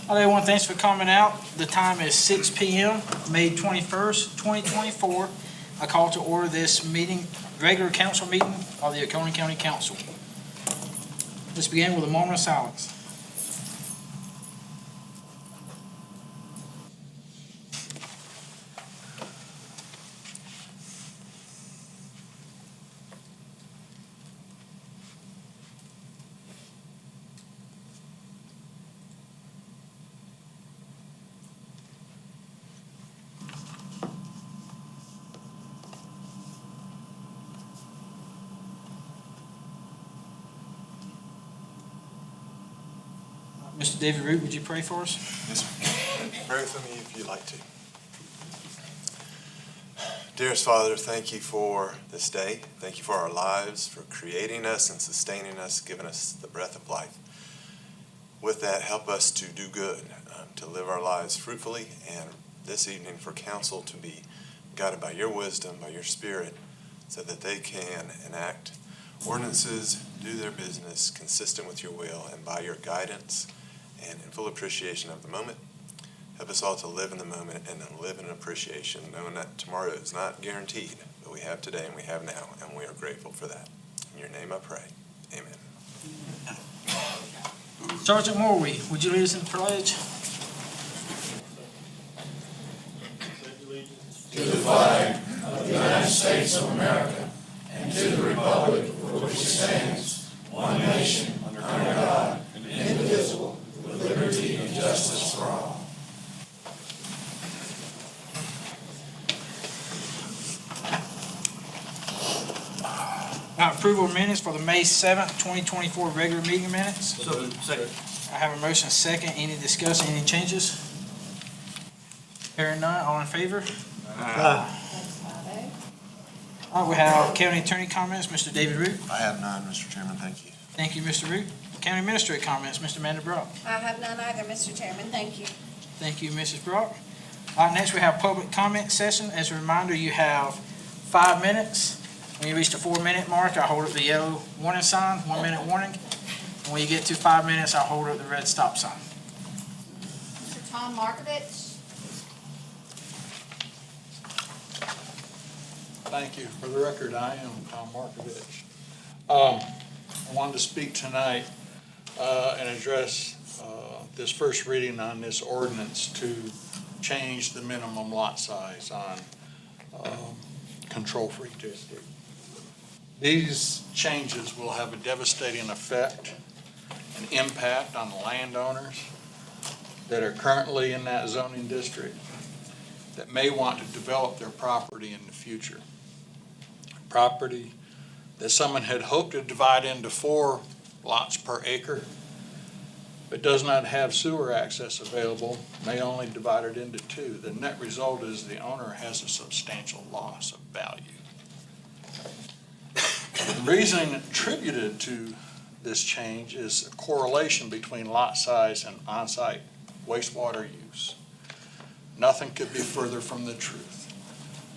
All right, everyone, thanks for coming out. The time is 6 p.m., May 21st, 2024. I call to order this meeting, regular council meeting of the Oconee County Council. Let's begin with a moment of silence. Mr. David Root, would you pray for us? Yes, sir. Pray for me if you'd like to. Dearest Father, thank you for this day. Thank you for our lives, for creating us and sustaining us, giving us the breath of life. With that, help us to do good, to live our lives fruitfully, and this evening for council to be guided by your wisdom, by your spirit, so that they can enact ordinances, do their business consistent with your will and by your guidance, and in full appreciation of the moment. Help us all to live in the moment and then live in appreciation, knowing that tomorrow is not guaranteed, but we have today and we have now, and we are grateful for that. In your name I pray. Amen. Sergeant Morley, would you lead us in the pledge? To the flag of the United States of America and to the republic for which it stands, one nation, under God, indivisible, with liberty and justice for all. Now, approval of minutes for the May 7th, 2024 regular meeting minutes. Second. I have a motion second. Any discussion, any changes? Hearing none, all in favor? All right, we have county attorney comments. Mr. David Root. I have none, Mr. Chairman. Thank you. Thank you, Mr. Root. County administrator comments. Mr. Amanda Brock. I have none either, Mr. Chairman. Thank you. Thank you, Mrs. Brock. All right, next we have public comment session. As a reminder, you have 5 minutes. When you reach the 4-minute mark, I hold up the yellow warning sign, 1 minute warning. And when you get to 5 minutes, I'll hold up the red stop sign. Mr. Tom Markovich. Thank you. For the record, I am Tom Markovich. I wanted to speak tonight and address this first reading on this ordinance to change the minimum lot size on control-free district. These changes will have a devastating effect and impact on the landowners that are currently in that zoning district that may want to develop their property in the future. Property that someone had hoped to divide into 4 lots per acre, but does not have sewer access available, may only divide it into 2. The net result is the owner has a substantial loss of value. The reasoning attributed to this change is a correlation between lot size and on-site wastewater use. Nothing could be further from the truth.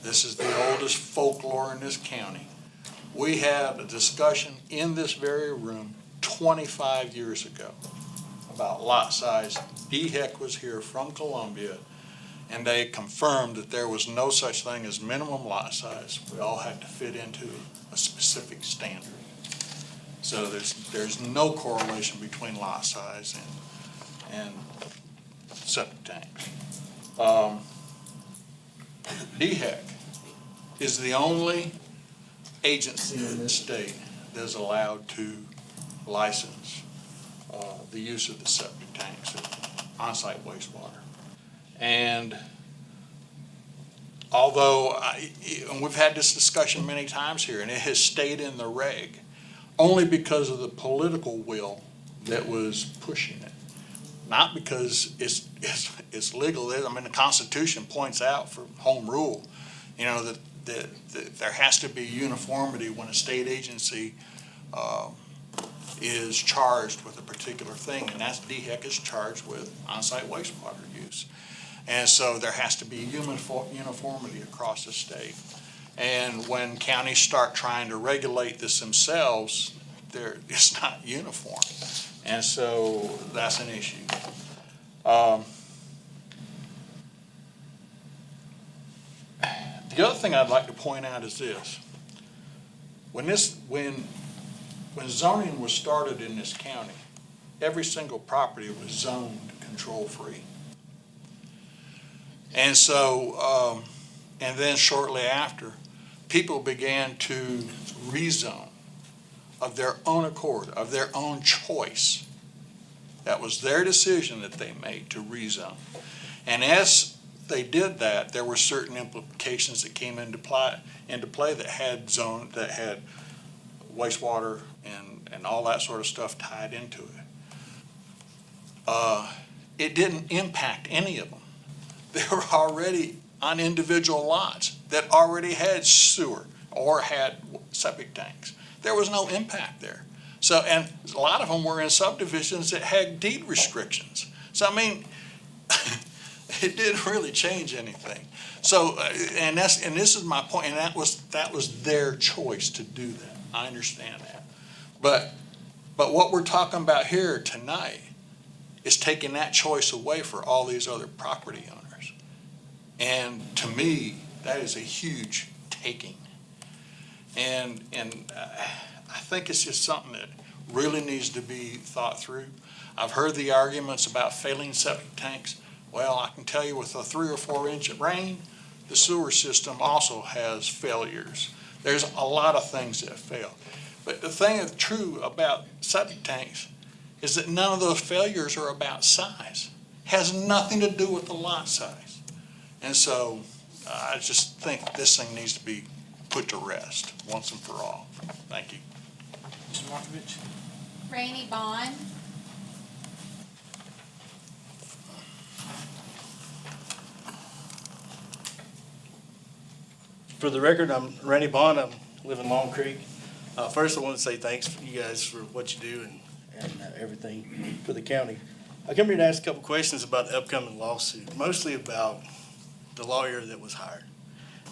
This is the oldest folklore in this county. We had a discussion in this very room 25 years ago about lot size. DHEC was here from Columbia, and they confirmed that there was no such thing as minimum lot size. We all had to fit into a specific standard. So there's no correlation between lot size and septic tanks. DHEC is the only agency in this state that is allowed to license the use of the septic tanks of on-site wastewater. And although, and we've had this discussion many times here, and it has stayed in the reg, only because of the political will that was pushing it. Not because it's legal. I mean, the Constitution points out for home rule, that there has to be uniformity when a state agency is charged with a particular thing, and that's DHEC is charged with on-site wastewater use. And so there has to be uniformity across the state. And when counties start trying to regulate this themselves, it's not uniform. And so that's an issue. The other thing I'd like to point out is this. When zoning was started in this county, every single property was zoned control-free. And so, and then shortly after, people began to rezone of their own accord, of their own choice. That was their decision that they made to rezone. And as they did that, there were certain implications that came into play that had wastewater and all that sort of stuff tied into it. It didn't impact any of them. They were already on individual lots that already had sewer or had septic tanks. There was no impact there. So, and a lot of them were in subdivisions that had deed restrictions. So, I mean, it didn't really change anything. So, and this is my point, and that was their choice to do that. I understand that. But what we're talking about here tonight is taking that choice away for all these other property owners. And to me, that is a huge taking. And I think it's just something that really needs to be thought through. I've heard the arguments about failing septic tanks. Well, I can tell you with a 3 or 4 inch of rain, the sewer system also has failures. There's a lot of things that fail. But the thing that's true about septic tanks is that none of those failures are about size. Has nothing to do with the lot size. And so I just think this thing needs to be put to rest once and for all. Thank you. Mrs. Markovich? Rainey Bond. For the record, I'm Randy Bond. I live in Long Creek. First, I want to say thanks for you guys for what you do and everything for the county. I come here to ask a couple questions about the upcoming lawsuit, mostly about the lawyer that was hired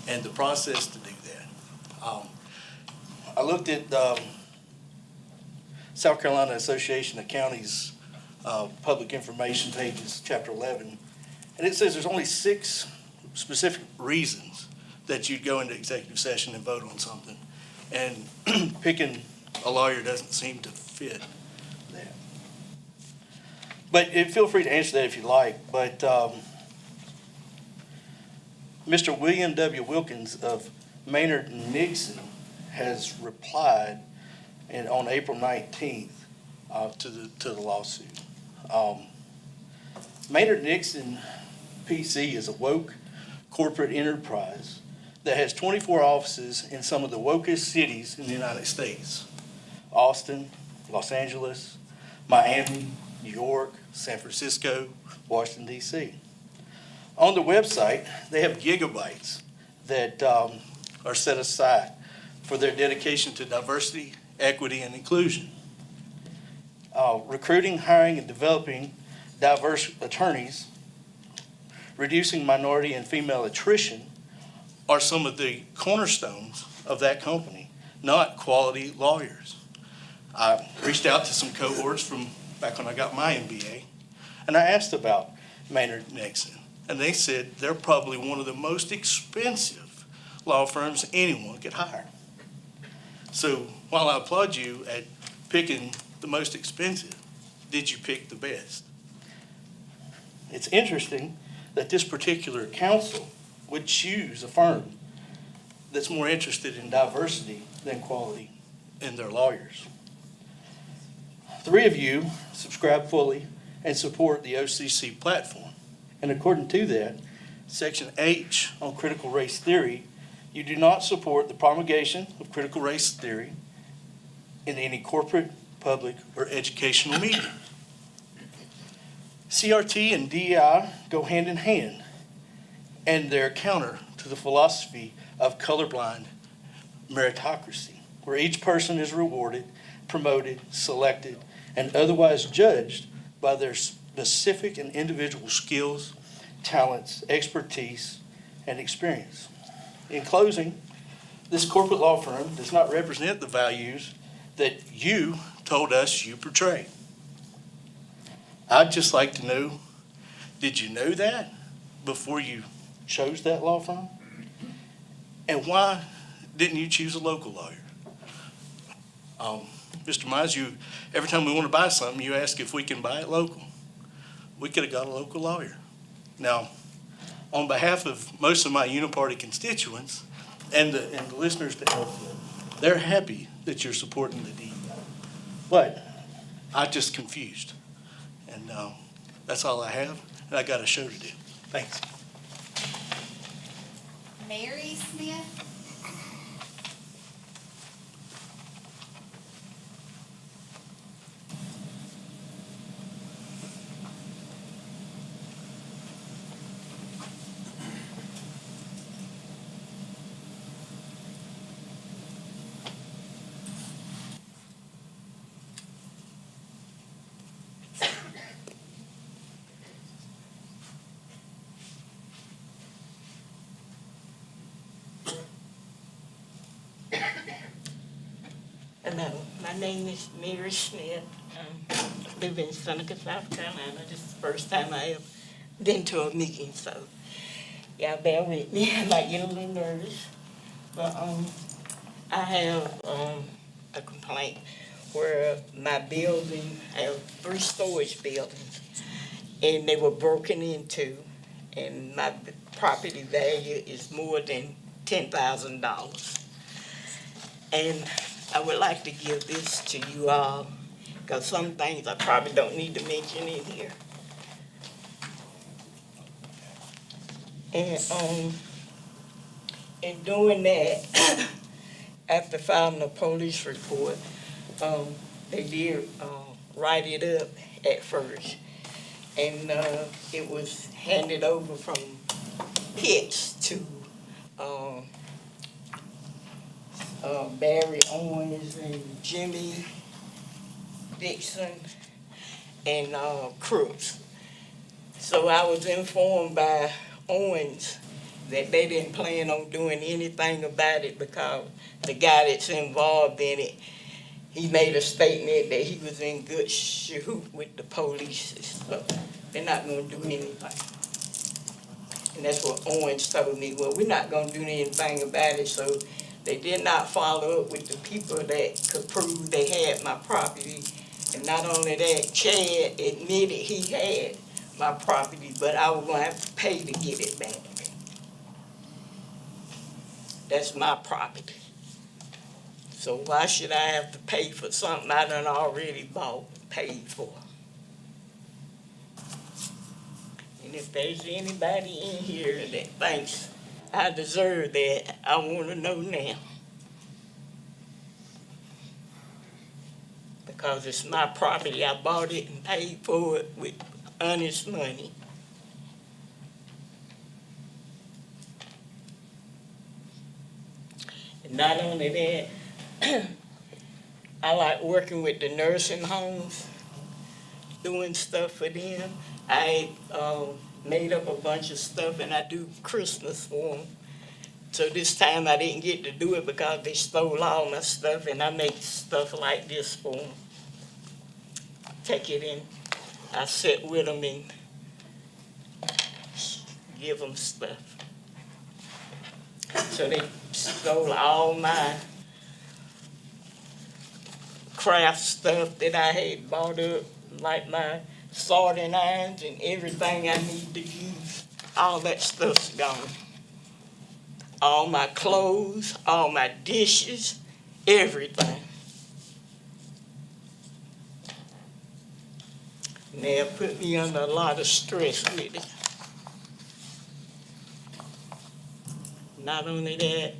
and the process to do that. I looked at South Carolina Association of Counties Public Information pages, Chapter 11, and it says there's only 6 specific reasons that you'd go into executive session and vote on something. And picking a lawyer doesn't seem to fit that. But feel free to answer that if you like. But Mr. William W. Wilkins of Maynard Nixon has replied on April 19th to the lawsuit. Maynard Nixon PC is a woke corporate enterprise that has 24 offices in some of the wokest cities in the United States: Austin, Los Angeles, Miami, New York, San Francisco, Washington, D.C. On the website, they have gigabytes that are set aside for their dedication to diversity, equity, and inclusion. Recruiting, hiring, and developing diverse attorneys, reducing minority and female attrition are some of the cornerstones of that company, not quality lawyers. I reached out to some cohorts from back when I got my MBA, and I asked about Maynard Nixon, and they said they're probably one of the most expensive law firms anyone could hire. So while I applaud you at picking the most expensive, did you pick the best? It's interesting that this particular council would choose a firm that's more interested in diversity than quality in their lawyers. 3 of you subscribe fully and support the OCC platform. And according to that, Section H on critical race theory, you do not support the promulgation of critical race theory in any corporate, public, or educational meeting. CRT and DEI go hand in hand, and they're counter to the philosophy of colorblind meritocracy, where each person is rewarded, promoted, selected, and otherwise judged by their specific and individual skills, talents, expertise, and experience. In closing, this corporate law firm does not represent the values that you told us you portray. I'd just like to know Did you know that before you chose that law firm? And why didn't you choose a local lawyer? Mr. Mize, every time we want to buy something, you ask if we can buy it local. We could have got a local lawyer. Now, on behalf of most of my uniparty constituents and the listeners that help them, they're happy that you're supporting the deed. But I'm just confused. And that's all I have, and I got a show to do. Thanks. Mary Smith. Hello, my name is Mary Smith. I live in Seneca, South Carolina. This is the first time I have been to a meeting, so y'all bear with me. I might get a little nervous. But I have a complaint where my building, I have 3 storage buildings, and they were broken into, and my property value is more than $10,000. And I would like to give this to you all, because some things I probably don't need to mention in here. And in doing that, after filing a police report, they did write it up at first. And it was handed over from Pitts to Barry Owens and Jimmy Dixon and Crooks. So I was informed by Owens that they didn't plan on doing anything about it because the guy that's involved in it, he made a statement that he was in good shahoot with the police, so they're not gonna do anything. And that's what Owens told me, well, we're not gonna do anything about it, so they did not follow up with the people that could prove they had my property. And not only that, Chad admitted he had my property, but I was gonna have to pay to get it back. That's my property. So why should I have to pay for something I done already bought, paid for? And if there's anybody in here that thinks I deserve that, I want to know now. Because it's my property. I bought it and paid for it with honest money. And not only that, I like working with the nursing homes, doing stuff for them. I made up a bunch of stuff and I do Christmas for them. So this time I didn't get to do it because they stole all my stuff, and I make stuff like this for them. Take it in, I sit with them and give them stuff. So they stole all my craft stuff that I had bought up, like my soldering irons and everything I need to use. All that stuff's gone. All my clothes, all my dishes, everything. And they have put me under a lot of stress with it. Not only that,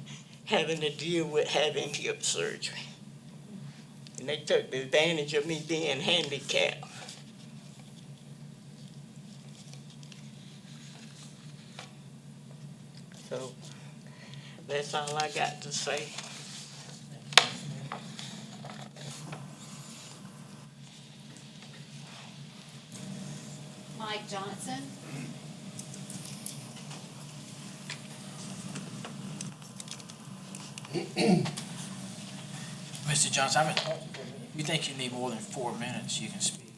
having to deal with having hip surgery. And they took the advantage of me being handicapped. So that's all I got to say. Mike Johnson. Mr. Johnson, you think you need more than 4 minutes, you can speak.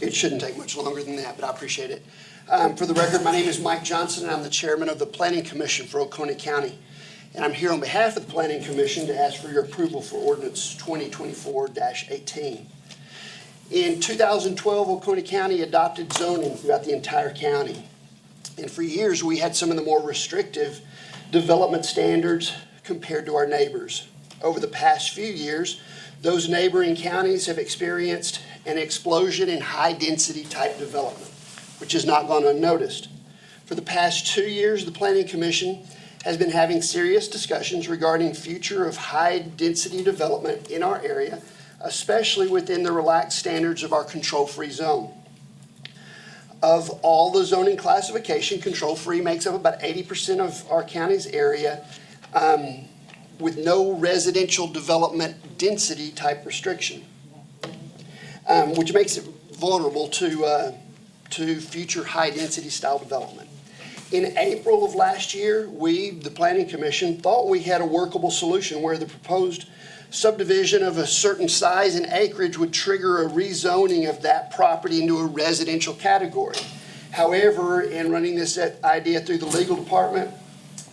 It shouldn't take much longer than that, but I appreciate it. For the record, my name is Mike Johnson, and I'm the chairman of the Planning Commission for Oconee County. And I'm here on behalf of the Planning Commission to ask for your approval for ordinance 2024-18. In 2012, Oconee County adopted zoning throughout the entire county. And for years, we had some of the more restrictive development standards compared to our neighbors. Over the past few years, those neighboring counties have experienced an explosion in high-density type development, which has not gone unnoticed. For the past 2 years, the Planning Commission has been having serious discussions regarding future of high-density development in our area, especially within the relaxed standards of our control-free zone. Of all the zoning classification, control-free makes up about 80% of our county's area, with no residential development density type restriction, which makes it vulnerable to future high-density style development. In April of last year, we, the Planning Commission, thought we had a workable solution where the proposed subdivision of a certain size and acreage would trigger a rezoning of that property into a residential category. However, in running this idea through the legal department,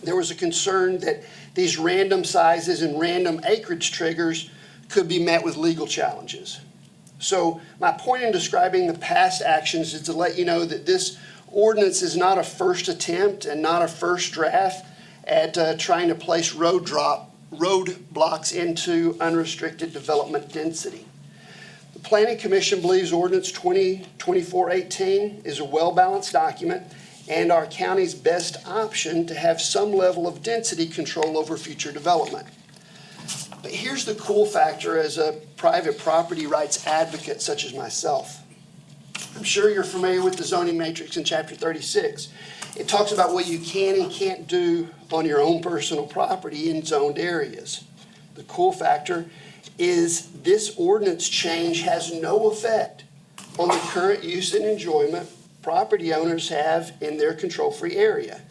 there was a concern that these random sizes and random acreage triggers could be met with legal challenges. So my point in describing the past actions is to let you know that this ordinance is not a first attempt and not a first draft at trying to place roadblocks into unrestricted development density. The Planning Commission believes Ordinance 2024-18 is a well-balanced document and our county's best option to have some level of density control over future development. But here's the cool factor as a private property rights advocate such as myself. I'm sure you're familiar with the zoning matrix in Chapter 36. It talks about what you can and can't do on your own personal property in zoned areas. The cool factor is this ordinance change has no effect on the current use and enjoyment property owners have in their control-free area.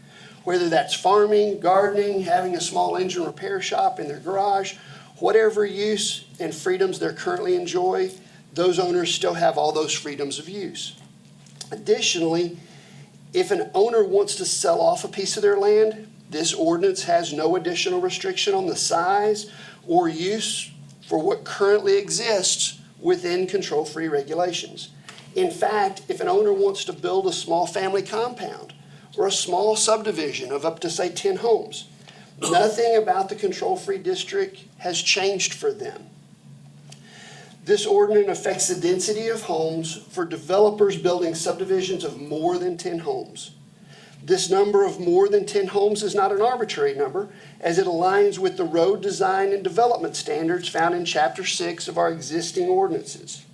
Whether that's farming, gardening, having a small engine repair shop in their garage, whatever use and freedoms they currently enjoy, those owners still have all those freedoms of use. Additionally, if an owner wants to sell off a piece of their land, this ordinance has no additional restriction on the size or use for what currently exists within control-free regulations. In fact, if an owner wants to build a small family compound or a small subdivision of up to, say, 10 homes, nothing about the control-free district has changed for them. This ordinance affects the density of homes for developers building subdivisions of more than 10 homes. This number of more than 10 homes is not an arbitrary number, as it aligns with the road design and development standards found in Chapter 6 of our existing ordinances.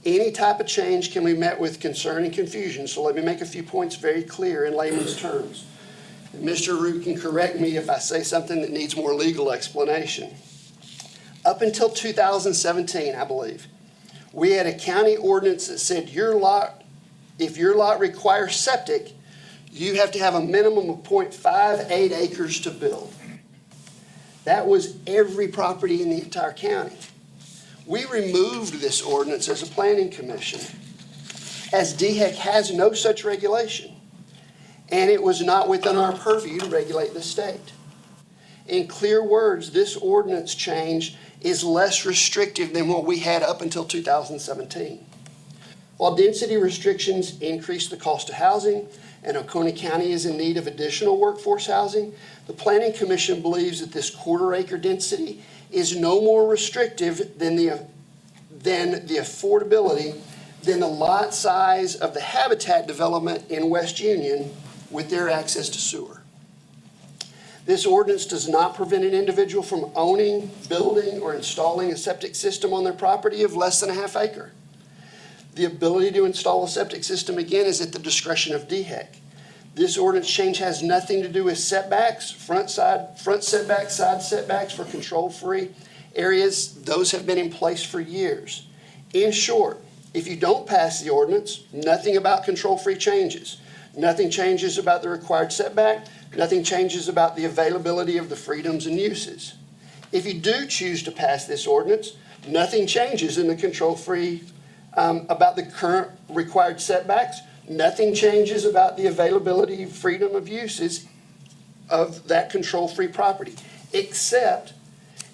Any type of change can be met with concern and confusion, so let me make a few points very clear in layman's terms. And Mr. Root can correct me if I say something that needs more legal explanation. Up until 2017, I believe, we had a county ordinance that said if your lot requires septic, you have to have a minimum of 0.58 acres to build. That was every property in the entire county. We removed this ordinance as a planning commission, as DHEC has no such regulation, and it was not within our purview to regulate the state. In clear words, this ordinance change is less restrictive than what we had up until 2017. While density restrictions increase the cost of housing, and Oconee County is in need of additional workforce housing, the Planning Commission believes that this quarter-acre density is no more restrictive than the affordability than the lot size of the Habitat development in West Union with their access to sewer. This ordinance does not prevent an individual from owning, building, or installing a septic system on their property of less than a half acre. The ability to install a septic system, again, is at the discretion of DHEC. This ordinance change has nothing to do with setbacks, front setbacks, side setbacks for control-free areas. Those have been in place for years. In short, if you don't pass the ordinance, nothing about control-free changes. Nothing changes about the required setback. Nothing changes about the availability of the freedoms and uses. If you do choose to pass this ordinance, nothing changes in the control-free about the current required setbacks. Nothing changes about the availability, freedom of uses of that control-free property, except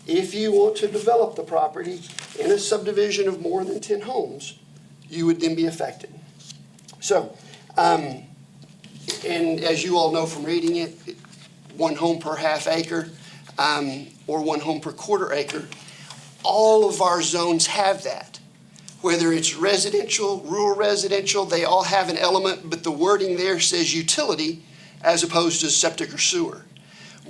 if you want to develop the property in a subdivision of more than 10 homes, you would then be affected. So, and as you all know from reading it, 1 home per half acre, or 1 home per quarter acre, all of our zones have that. Whether it's residential, rural residential, they all have an element, but the wording there says utility as opposed to septic or sewer.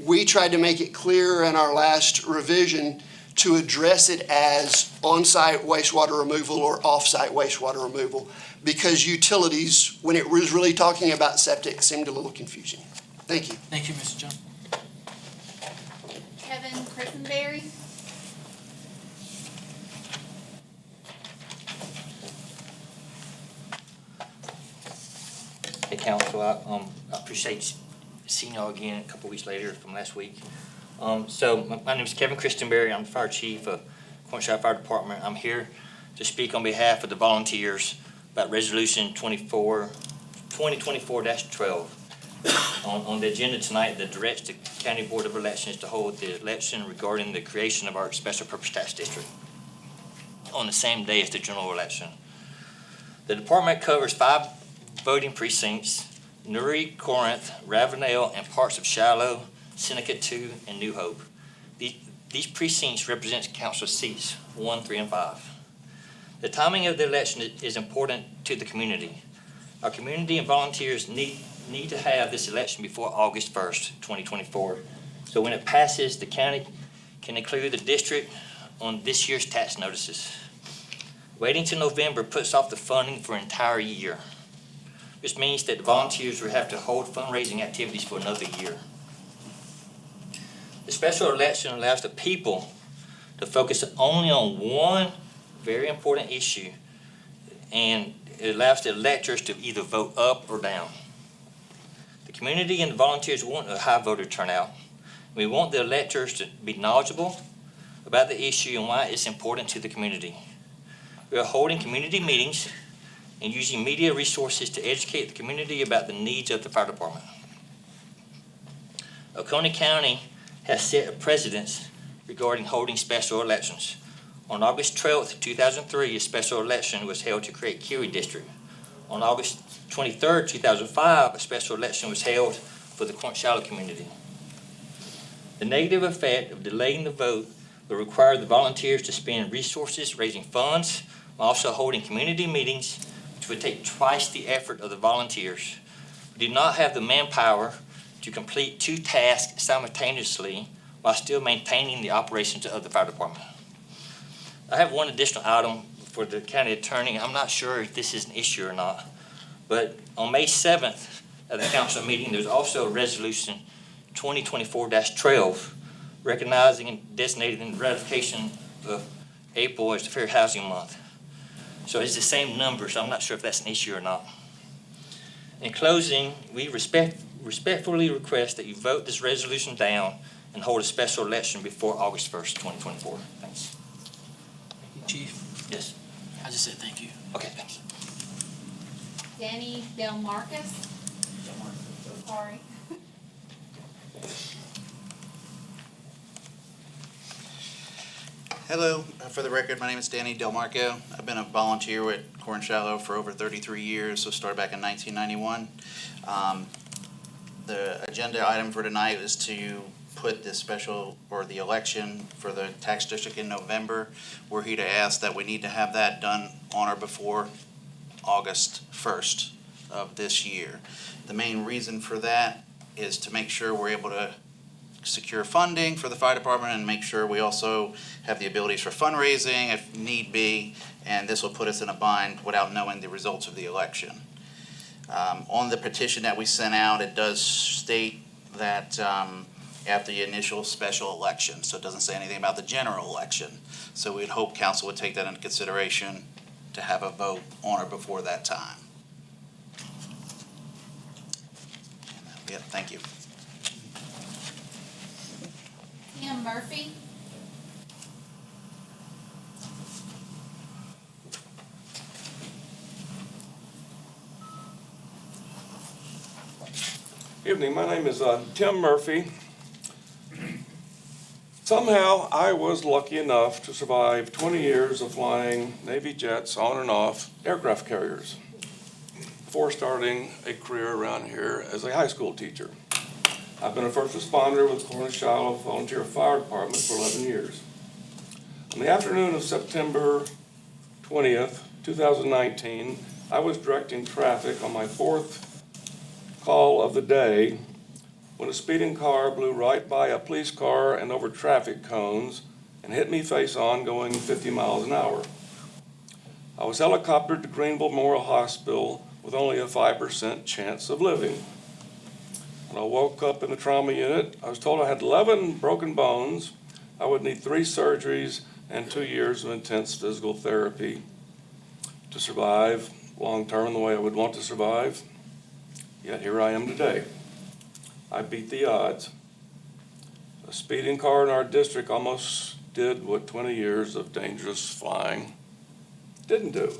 We tried to make it clear in our last revision to address it as on-site wastewater removal or off-site wastewater removal, because utilities, when it was really talking about septic, seemed a little confusing. Thank you. Thank you, Mr. Jones. Kevin Christenberry. Hey, council, I appreciate seeing y'all again a couple weeks later from last week. So my name is Kevin Christenberry. I'm the fire chief of Corn Shop Fire Department. I'm here to speak on behalf of the volunteers about Resolution 2024-12. On the agenda tonight, that directs the County Board of Elections to hold the election regarding the creation of our special purpose tax district on the same day as the general election. The department covers 5 voting precincts: Newry, Corinth, Ravenel, and parts of Shiloh, Seneca 2, and New Hope. These precincts represent council seats 1, 3, and 5. The timing of the election is important to the community. Our community and volunteers need to have this election before August 1st, 2024. So when it passes, the county can include the district on this year's tax notices. Waiting till November puts off the funding for an entire year, which means that the volunteers will have to hold fundraising activities for another year. The special election allows the people to focus only on one very important issue, and it allows the electors to either vote up or down. The community and the volunteers want a high voter turnout. We want the electors to be knowledgeable about the issue and why it's important to the community. We are holding community meetings and using media resources to educate the community about the needs of the fire department. Oconee County has set a precedent regarding holding special elections. On August 12th, 2003, a special election was held to create Curie District. On August 23rd, 2005, a special election was held for the Corinth-Shiloh community. The negative effect of delaying the vote will require the volunteers to spend resources raising funds while also holding community meetings, which would take twice the effort of the volunteers. We do not have the manpower to complete 2 tasks simultaneously while still maintaining the operations of the fire department. I have one additional item for the county attorney. I'm not sure if this is an issue or not, but on May 7th at the council meeting, there's also a resolution 2024-12 recognizing and designating the ratification of April as the Fair Housing Month. So it's the same number, so I'm not sure if that's an issue or not. In closing, we respectfully request that you vote this resolution down and hold a special election before August 1st, 2024. Thanks. Thank you, Chief. Yes. I just said thank you. Okay, thanks. Danny Delmarcus. Sorry. Hello, for the record, my name is Danny Delmarco. I've been a volunteer with Corn Shallow for over 33 years, so started back in 1991. The agenda item for tonight is to put the special, or the election for the tax district in November. We're here to ask that we need to have that done on or before August 1st of this year. The main reason for that is to make sure we're able to secure funding for the fire department and make sure we also have the abilities for fundraising if need be, and this will put us in a bind without knowing the results of the election. On the petition that we sent out, it does state that after the initial special election, so it doesn't say anything about the general election. So we'd hope council would take that into consideration to have a vote on or before that time. Yeah, thank you. Tim Murphy. Evening, my name is Tim Murphy. Somehow, I was lucky enough to survive 20 years of flying Navy jets on and off aircraft carriers before starting a career around here as a high school teacher. I've been a first responder with Cornish-Shiloh Volunteer Fire Department for 11 years. On the afternoon of September 20th, 2019, I was directing traffic on my fourth call of the day when a speeding car blew right by a police car and over traffic cones and hit me face on going 50 miles an hour. I was helicoptered to Greenville Memorial Hospital with only a 5% chance of living. When I woke up in the trauma unit, I was told I had 11 broken bones, I would need 3 surgeries and 2 years of intense physical therapy to survive long-term the way I would want to survive. Yet here I am today. I beat the odds. A speeding car in our district almost did what 20 years of dangerous flying didn't do.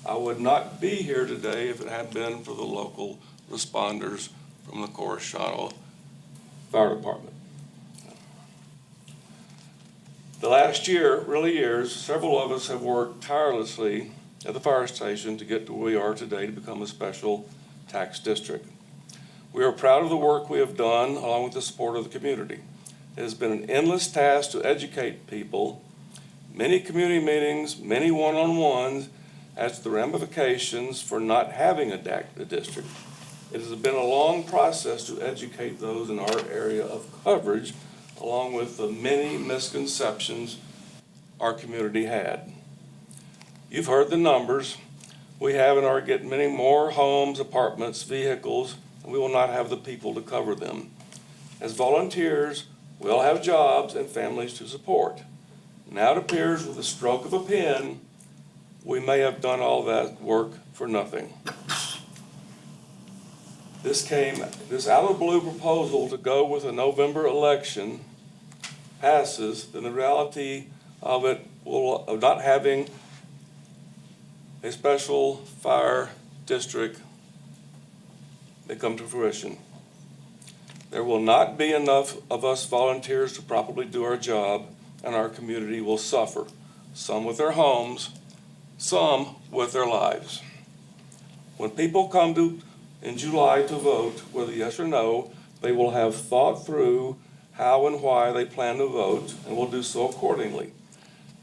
I would not be here today if it had been for the local responders from the Cornish-Shiloh Fire Department. The last year, really years, several of us have worked tirelessly at the fire station to get to where we are today to become a special tax district. We are proud of the work we have done along with the support of the community. It has been an endless task to educate people, many community meetings, many one-on-ones as to the ramifications for not having a district. It has been a long process to educate those in our area of coverage, along with the many misconceptions our community had. You've heard the numbers. We have and are getting many more homes, apartments, vehicles, and we will not have the people to cover them. As volunteers, we all have jobs and families to support. Now it appears with the stroke of a pen, we may have done all that work for nothing. This out of the blue proposal to go with a November election passes, then the reality of it of not having a special fire district may come to fruition. There will not be enough of us volunteers to properly do our job, and our community will suffer, some with their homes, some with their lives. When people come in July to vote, whether yes or no, they will have thought through how and why they plan to vote and will do so accordingly.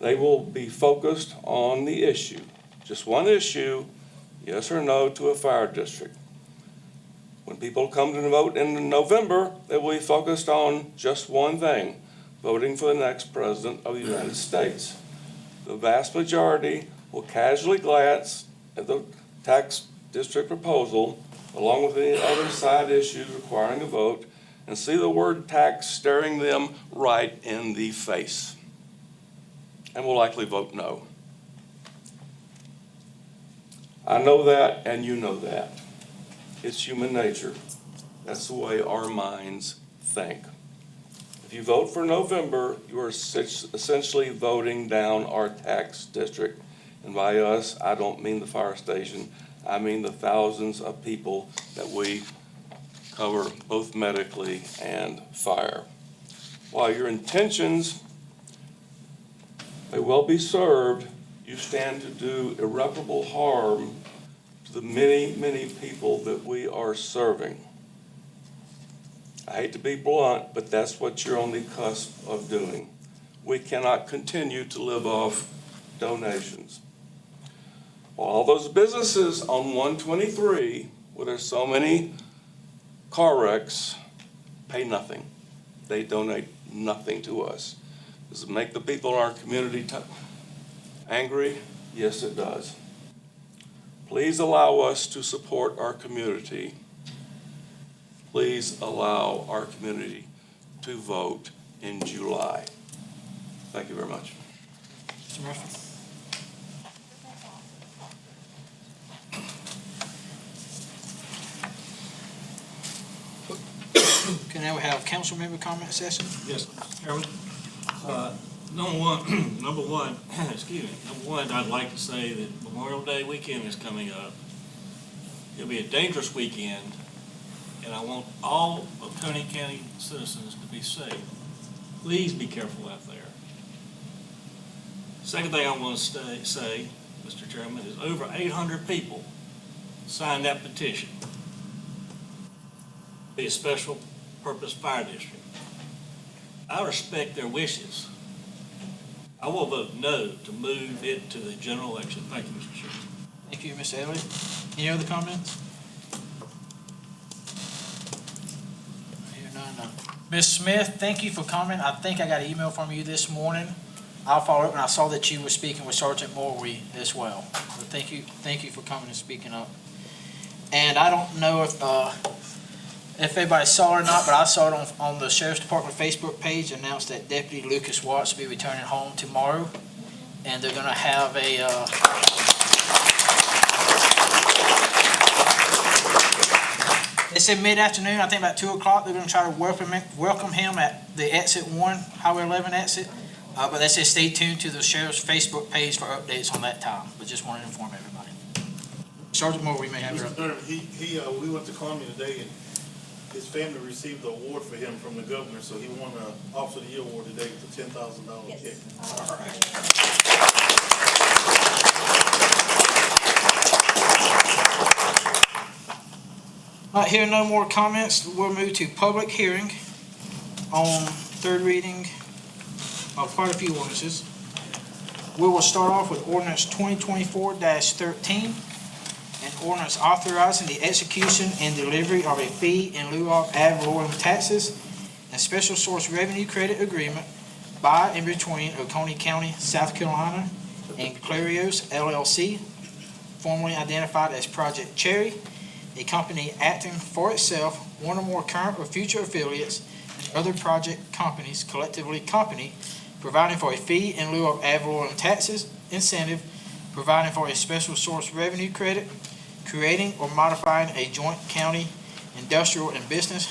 They will be focused on the issue, just one issue, yes or no to a fire district. When people come to vote in November, they will be focused on just one thing, voting for the next president of the United States. The vast majority will casually glance at the tax district proposal, along with any other side issues requiring a vote, and see the word tax staring them right in the face, and will likely vote no. I know that, and you know that. It's human nature. That's the way our minds think. If you vote for November, you are essentially voting down our tax district. And by us, I don't mean the fire station. I mean the thousands of people that we cover both medically and fire. While your intentions may well be served, you stand to do irreparable harm to the many, many people that we are serving. I hate to be blunt, but that's what you're on the cusp of doing. We cannot continue to live off donations. While all those businesses on 123, where there's so many car wrecks, pay nothing. They donate nothing to us. Does it make the people in our community angry? Yes, it does. Please allow us to support our community. Please allow our community to vote in July. Thank you very much. Mr. Murphy? Okay, now we have council member comment session. Yes, Mr. Chairman. Number one, excuse me, number one, I'd like to say that Memorial Day weekend is coming up. It'll be a dangerous weekend and I want all of Coney County citizens to be safe. Please be careful out there. Second thing I want to say, Mr. Chairman, is over 800 people signed that petition. Be a special purpose fire district. I respect their wishes. I will vote no to move it to the general election. Thank you, Mr. Chairman. Thank you, Ms. Elliott. Any other comments? Hear none, no. Ms. Smith, thank you for coming. I think I got an email from you this morning. I'll follow up, and I saw that you were speaking with Sergeant Morey as well. So thank you for coming and speaking up. And I don't know if everybody saw it or not, but I saw it on the Sheriff's Department Facebook page, announced that Deputy Lucas Watts will be returning home tomorrow, and they're gonna have they said mid-afternoon, I think about 2 o'clock, they're gonna try to welcome him at the exit 1, Highway 11 exit. But they said stay tuned to the Sheriff's Facebook page for updates on that time, but just wanted to inform everybody. Sergeant Moore, we may have your Mr. Thurman, we went to Columbia today, and his family received the award for him from the governor, so he won an Officer of the Year award today with a $10,000 check. All right, hearing no more comments, we'll move to public hearing on third reading of quite a few ordinances. We will start off with ordinance 2024-13, an ordinance authorizing the execution and delivery of a fee in lieu of ad valorem taxes and special source revenue credit agreement by and between Oconee County, South Carolina, and Clarios LLC, formerly identified as Project Cherry, a company acting for itself, one or more current or future affiliates, and other project companies, collectively company, providing for a fee in lieu of ad valorem taxes, incentive, providing for a special source revenue credit, creating or modifying a joint county industrial and business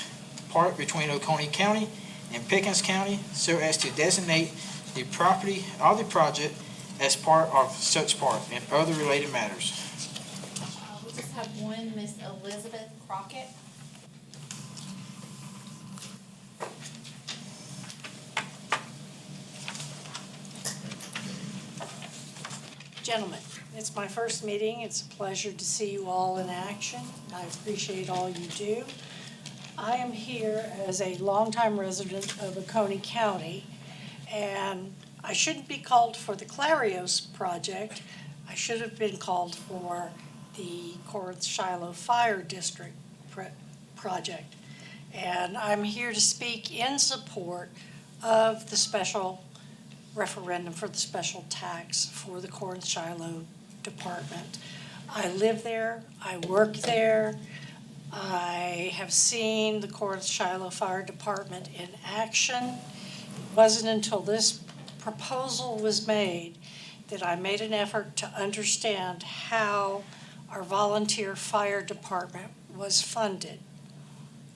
park between Oconee County and Pickens County so as to designate the property of the project as part of such park and other related matters. We just have one, Miss Elizabeth Crockett. Gentlemen, it's my first meeting. It's a pleasure to see you all in action. I appreciate all you do. I am here as a longtime resident of Oconee County, and I shouldn't be called for the Clarios project. I should have been called for the Corinth-Shiloh Fire District project. And I'm here to speak in support of the special referendum for the special tax for the Corinth-Shiloh Department. I live there, I work there, I have seen the Corinth-Shiloh Fire Department in action. It wasn't until this proposal was made that I made an effort to understand how our volunteer fire department was funded.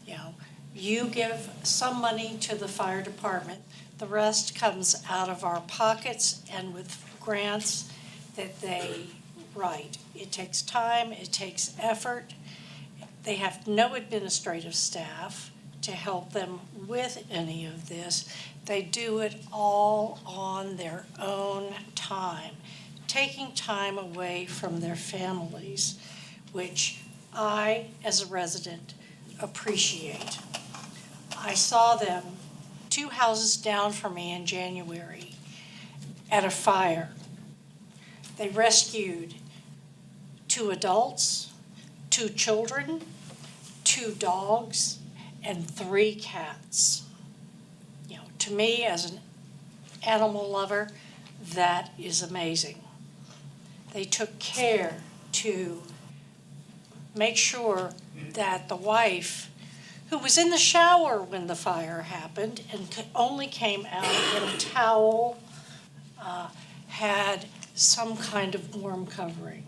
You know, you give some money to the fire department, the rest comes out of our pockets and with grants that they write. It takes time, it takes effort. They have no administrative staff to help them with any of this. They do it all on their own time, taking time away from their families, which I, as a resident, appreciate. I saw them 2 houses down from me in January at a fire. They rescued 2 adults, 2 children, 2 dogs, and 3 cats. You know, to me, as an animal lover, that is amazing. They took care to make sure that the wife, who was in the shower when the fire happened and only came out in a towel, had some kind of warm covering.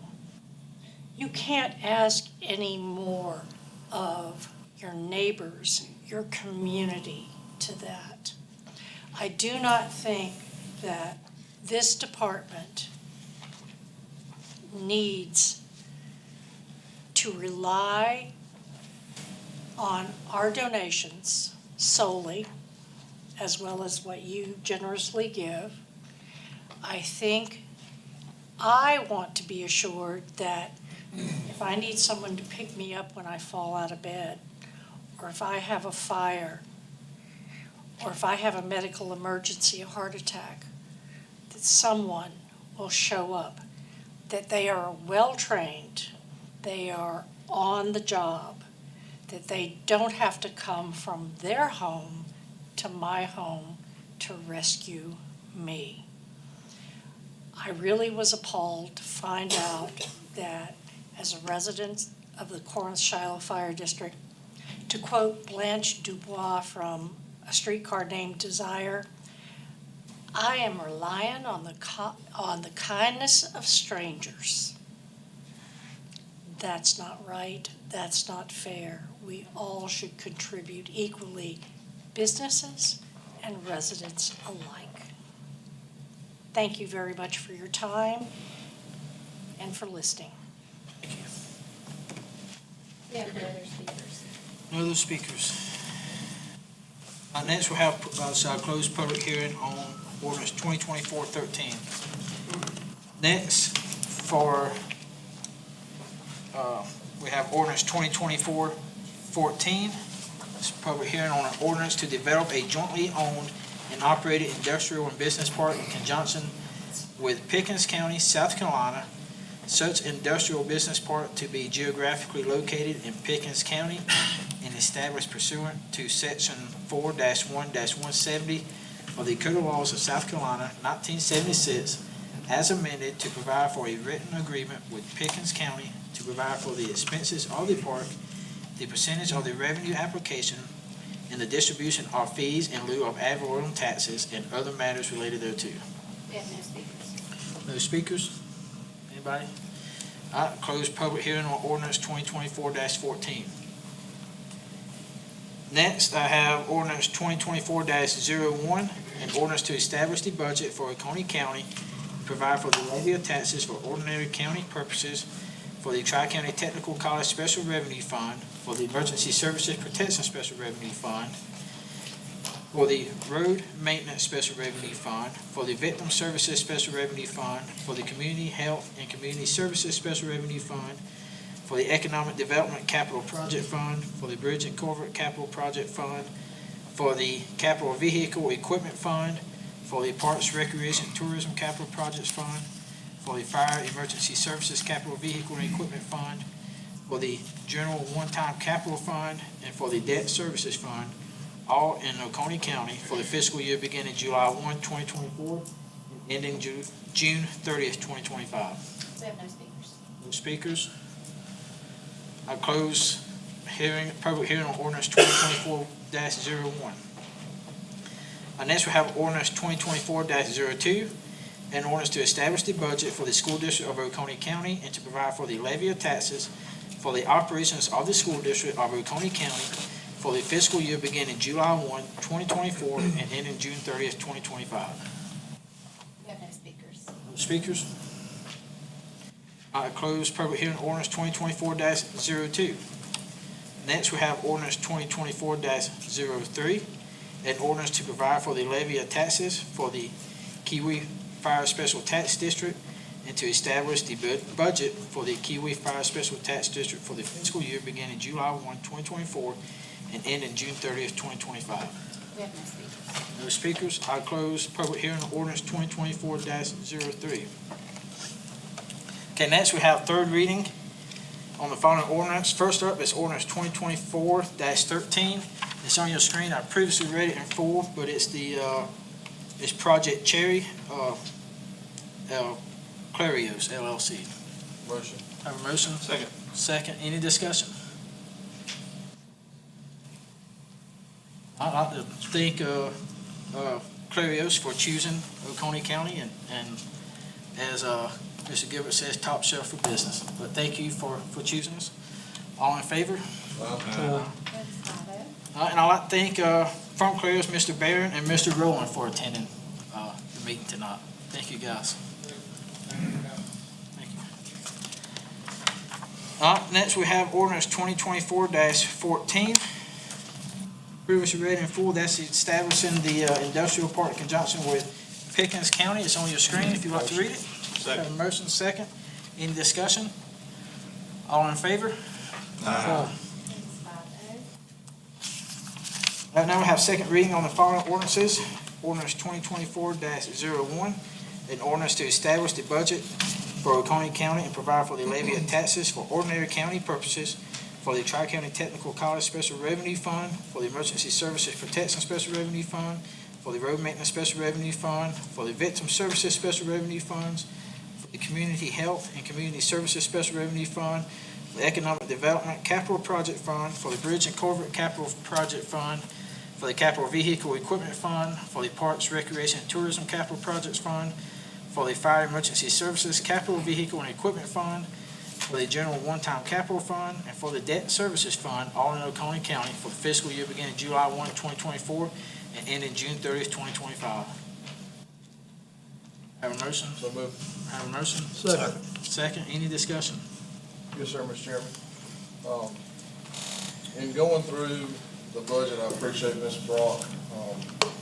You can't ask any more of your neighbors, your community, to that. I do not think that this department needs to rely on our donations solely, as well as what you generously give. I think I want to be assured that if I need someone to pick me up when I fall out of bed, or if I have a fire, or if I have a medical emergency, a heart attack, that someone will show up, that they are well-trained, they are on the job, that they don't have to come from their home to my home to rescue me. I really was appalled to find out that as a resident of the Corinth-Shiloh Fire District, to quote Blanche Dubois from A Streetcar Named Desire, I am relying on the kindness of strangers. That's not right. That's not fair. We all should contribute equally, businesses and residents alike. Thank you very much for your time and for listening. We have no other speakers. No other speakers. Next, we'll have closed public hearing on ordinance 2024-13. Next, we have ordinance 2024-14. It's a public hearing on an ordinance to develop a jointly owned and operated industrial and business park in conjunction with Pickens County, South Carolina. Such industrial business park to be geographically located in Pickens County and established pursuant to section 4-1-170 of the Code of Laws of South Carolina, 1976, as amended, to provide for a written agreement with Pickens County to provide for the expenses of the park, the percentage of the revenue application, and the distribution of fees in lieu of ad valorem taxes and other matters related thereto. We have no speakers. No speakers? Anybody? All right, close public hearing on ordinance 2024-14. Next, I have ordinance 2024-01, an ordinance to establish the budget for Oconee County, provide for the levy of taxes for ordinary county purposes, for the Tri-County Technical College Special Revenue Fund, for the Emergency Services Protection Special Revenue Fund, for the Road Maintenance Special Revenue Fund, for the Victim Services Special Revenue Fund, for the Community Health and Community Services Special Revenue Fund, for the Economic Development Capital Project Fund, for the Bridge and Culvert Capital Project Fund, for the Capital Vehicle Equipment Fund, for the Parks, Recreation, Tourism Capital Projects Fund, for the Fire Emergency Services Capital Vehicle and Equipment Fund, for the General One-Time Capital Fund, and for the Debt Services Fund, all in Oconee County for the fiscal year beginning July 1, 2024, and ending June 30th, 2025. We have no speakers. No speakers? I close public hearing on ordinance 2024-01. Next, we have ordinance 2024-02, an ordinance to establish the budget for the school district of Oconee County and to provide for the levy of taxes for the operations of the school district of Oconee County for the fiscal year beginning July 1, 2024, and ending June 30th, 2025. We have no speakers. No speakers? I close public hearing ordinance 2024-02. Next, we have ordinance 2024-03, an ordinance to provide for the levy of taxes for the Kiwi Fire Special Tax District and to establish the budget for the Kiwi Fire Special Tax District for the fiscal year beginning July 1, 2024, and ending June 30th, 2025. We have no speakers. No speakers. I close public hearing on ordinance 2024-03. Okay, next we have third reading on the following ordinance. First up is ordinance 2024-13. It's on your screen. I previously read it in full, but it's it's Project Cherry, Clarios LLC. Motion. Have a motion? Second. Second. Any discussion? I'd like to thank Clarios for choosing Oconee County and as Mr. Gilbert says, top shelf for business. But thank you for choosing us. All in favor? That's 5-0. And I'd like to thank from Clarios, Mr. Barron and Mr. Rowland for attending the meeting tonight. Thank you, guys. Thank you. Next, we have ordinance 2024-14. Previously read in full, that's establishing the industrial park in conjunction with Pickens County. It's on your screen if you'd like to read it. Have a motion, second. Any discussion? All in favor? Passes 5-0. Right now, we have second reading on the following ordinances. Ordinance 2024-01, an ordinance to establish the budget for Oconee County and provide for the levy of taxes for ordinary county purposes, for the Tri-County Technical College Special Revenue Fund, for the Emergency Services Protection Special Revenue Fund, for the Road Maintenance Special Revenue Fund, for the Victim Services Special Revenue Funds, for the Community Health and Community Services Special Revenue Fund, for the Economic Development Capital Project Fund, for the Bridge and Culvert Capital Project Fund, for the Capital Vehicle Equipment Fund, for the Parks, Recreation, and Tourism Capital Projects Fund, for the Fire Emergency Services Capital Vehicle and Equipment Fund, for the General One-Time Capital Fund, and for the Debt Services Fund, all in Oconee County for the fiscal year beginning July 1, 2024, and ending June 30th, 2025. Have a motion? So moved. Have a motion? Second. Second, any discussion? Yes, sir, Mr. Chairman. In going through the budget, I appreciate Ms. Brock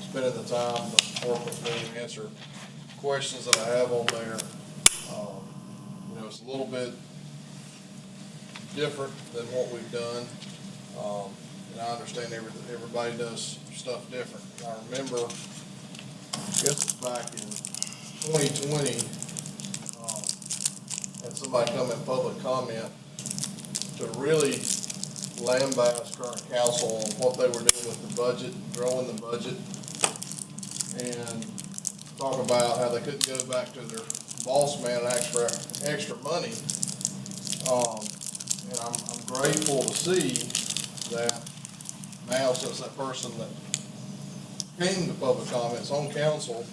spending the time to work with me and answer questions that I have on there. It's a little bit different than what we've done. And I understand everybody does stuff different. I remember, I guess it's back in 2020, had somebody come in public comment to really lambast current council on what they were doing with the budget, growing the budget, and talk about how they couldn't go back to their boss man and ask for extra money. And I'm grateful to see that now, since that person that came to public comments on council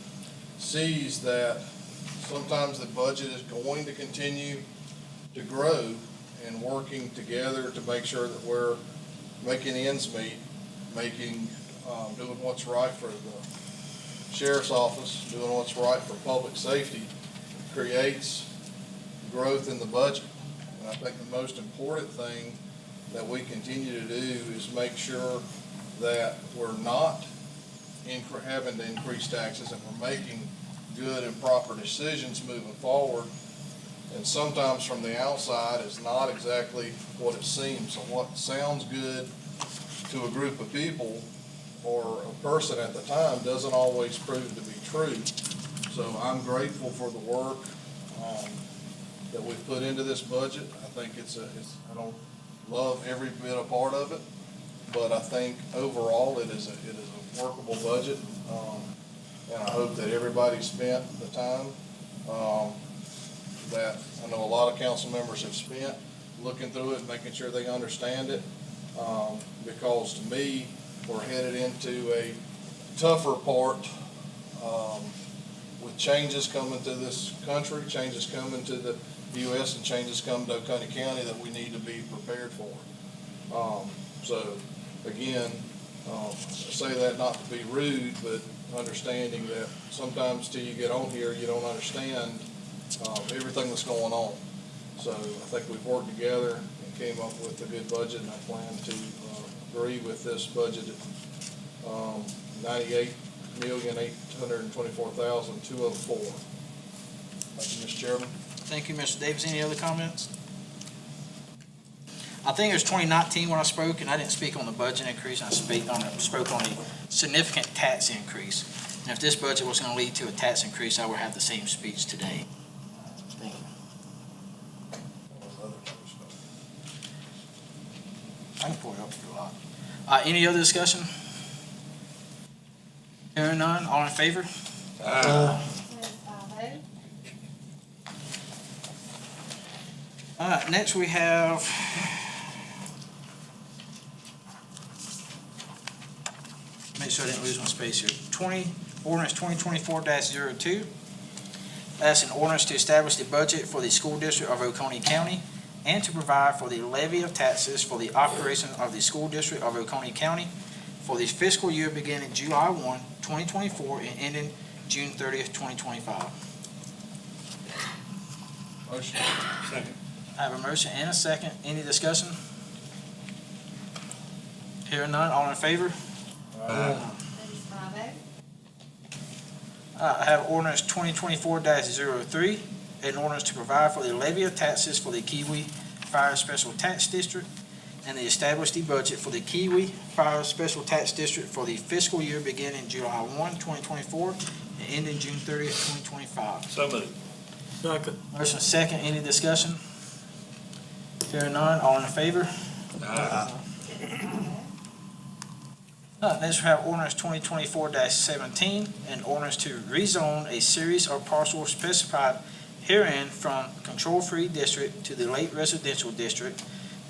sees that sometimes the budget is going to continue to grow, and working together to make sure that we're making ends meet, doing what's right for the sheriff's office, doing what's right for public safety, creates growth in the budget. And I think the most important thing that we continue to do is make sure that we're not having to increase taxes, and we're making good and proper decisions moving forward. And sometimes from the outside, it's not exactly what it seems. So what sounds good to a group of people or a person at the time doesn't always prove to be true. So I'm grateful for the work that we've put into this budget. I think I don't love every bit a part of it, but I think overall it is a workable budget. And I hope that everybody spent the time that I know a lot of council members have spent looking through it, making sure they understand it. Because to me, we're headed into a tougher part with changes coming to this country, changes coming to the U.S., and changes coming to Oconee County that we need to be prepared for. So again, I say that not to be rude, but understanding that sometimes till you get on here, you don't understand everything that's going on. So I think we've worked together and came up with a good budget, and I plan to agree with this budget at $98,824,204. Thank you, Mr. Chairman. Thank you, Mr. Davis. Any other comments? I think it was 2019 when I spoke, and I didn't speak on the budget increase. I spoke on a significant tax increase. And if this budget was going to lead to a tax increase, I would have the same speech today. I can pull it up if you like. Any other discussion? Hearing none, all in favor? Passes 5-0. All right, next we have make sure I didn't lose my space here. Ordinance 2024-02. That's an ordinance to establish the budget for the school district of Oconee County and to provide for the levy of taxes for the operation of the school district of Oconee County for the fiscal year beginning July 1, 2024 and ending June 30th, 2025. Motion. Second. I have a motion and a second. Any discussion? Hearing none, all in favor? That is 5-0. I have ordinance 2024-03, an ordinance to provide for the levy of taxes for the Kiwi Fire Special Tax District and the establish the budget for the Kiwi Fire Special Tax District for the fiscal year beginning July 1, 2024 and ending June 30th, 2025. So moved. Second. Motion second, any discussion? Hearing none, all in favor? Next we have ordinance 2024-17, an ordinance to rezone a series of parcels specified herein from control-free district to the late residential district,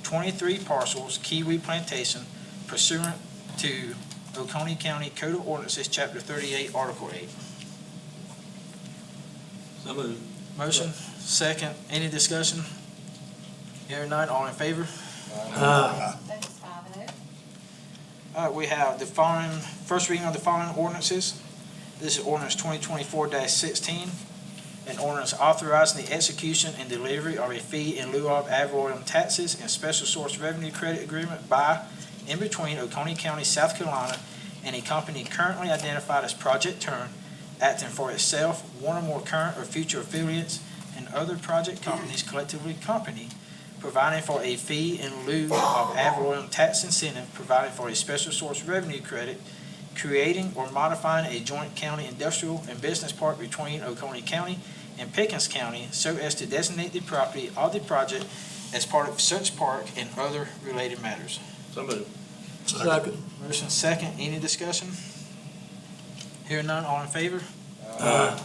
23 parcels, Kiwi Plantation, pursuant to Oconee County Code of Ordinances, Chapter 38, Article 8. So moved. Motion, second, any discussion? Hearing none, all in favor? That is 5-0. All right, we have the following, first reading of the following ordinances. This is ordinance 2024-16, an ordinance authorizing the execution and delivery of a fee in lieu of ad valorem taxes and special source revenue credit agreement by and between Oconee County, South Carolina, and a company currently identified as Project Turn, acting for itself, one or more current or future affiliates, and other project companies collectively company, providing for a fee in lieu of ad valorem tax incentive, providing for a special source revenue credit, creating or modifying a joint county industrial and business park between Oconee County and Pickens County so as to designate the property of the project as part of such park and other related matters. So moved. Second. Motion second, any discussion? Hearing none, all in favor? That is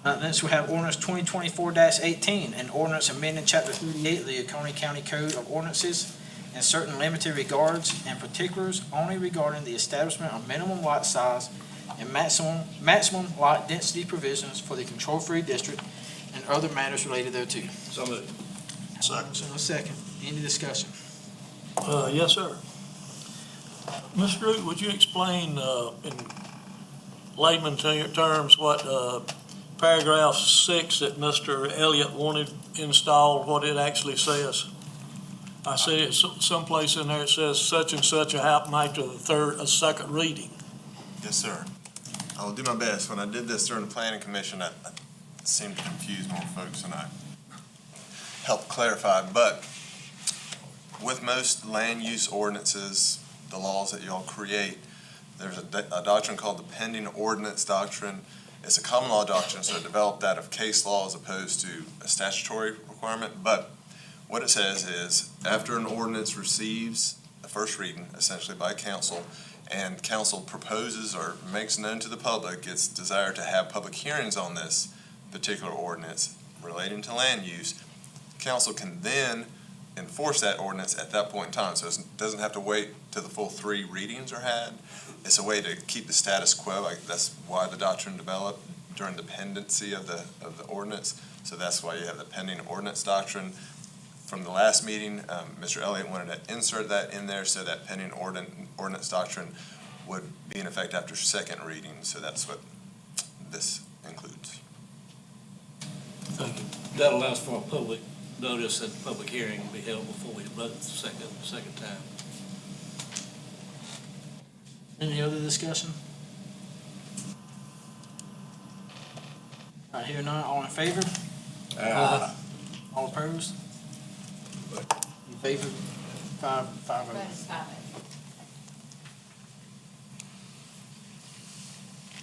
5-0. Next, we have ordinance 2024-18, an ordinance amending Chapter 38 of the Oconee County Code of Ordinances in certain limited regards and particulars only regarding the establishment of minimum lot size and maximum lot density provisions for the control-free district and other matters related thereto. So moved. Motion and a second. Any discussion? Yes, sir. Mr. Root, would you explain in layman terms what paragraph 6 that Mr. Elliott wanted installed, what it actually says? I see it someplace in there, it says such and such a happen after a second reading. Yes, sir. I will do my best. When I did this during the planning commission, I seemed to confuse more folks than I helped clarify. But with most land use ordinances, the laws that y'all create, there's a doctrine called the pending ordinance doctrine. It's a common law doctrine, so it developed out of case law as opposed to a statutory requirement. But what it says is, after an ordinance receives a first reading, essentially by council, and council proposes or makes known to the public its desire to have public hearings on this particular ordinance relating to land use, council can then enforce that ordinance at that point in time. So it doesn't have to wait till the full 3 readings are had. It's a way to keep the status quo. That's why the doctrine developed during the pendency of the ordinance. So that's why you have the pending ordinance doctrine. From the last meeting, Mr. Elliott wanted to insert that in there so that pending ordinance doctrine would be in effect after second reading. So that's what this includes. Thank you. That allows for a public notice and public hearing to be held before we vote the second time. Any other discussion? All right, hearing none, all in favor? All opposed? In favor? 5-0. That is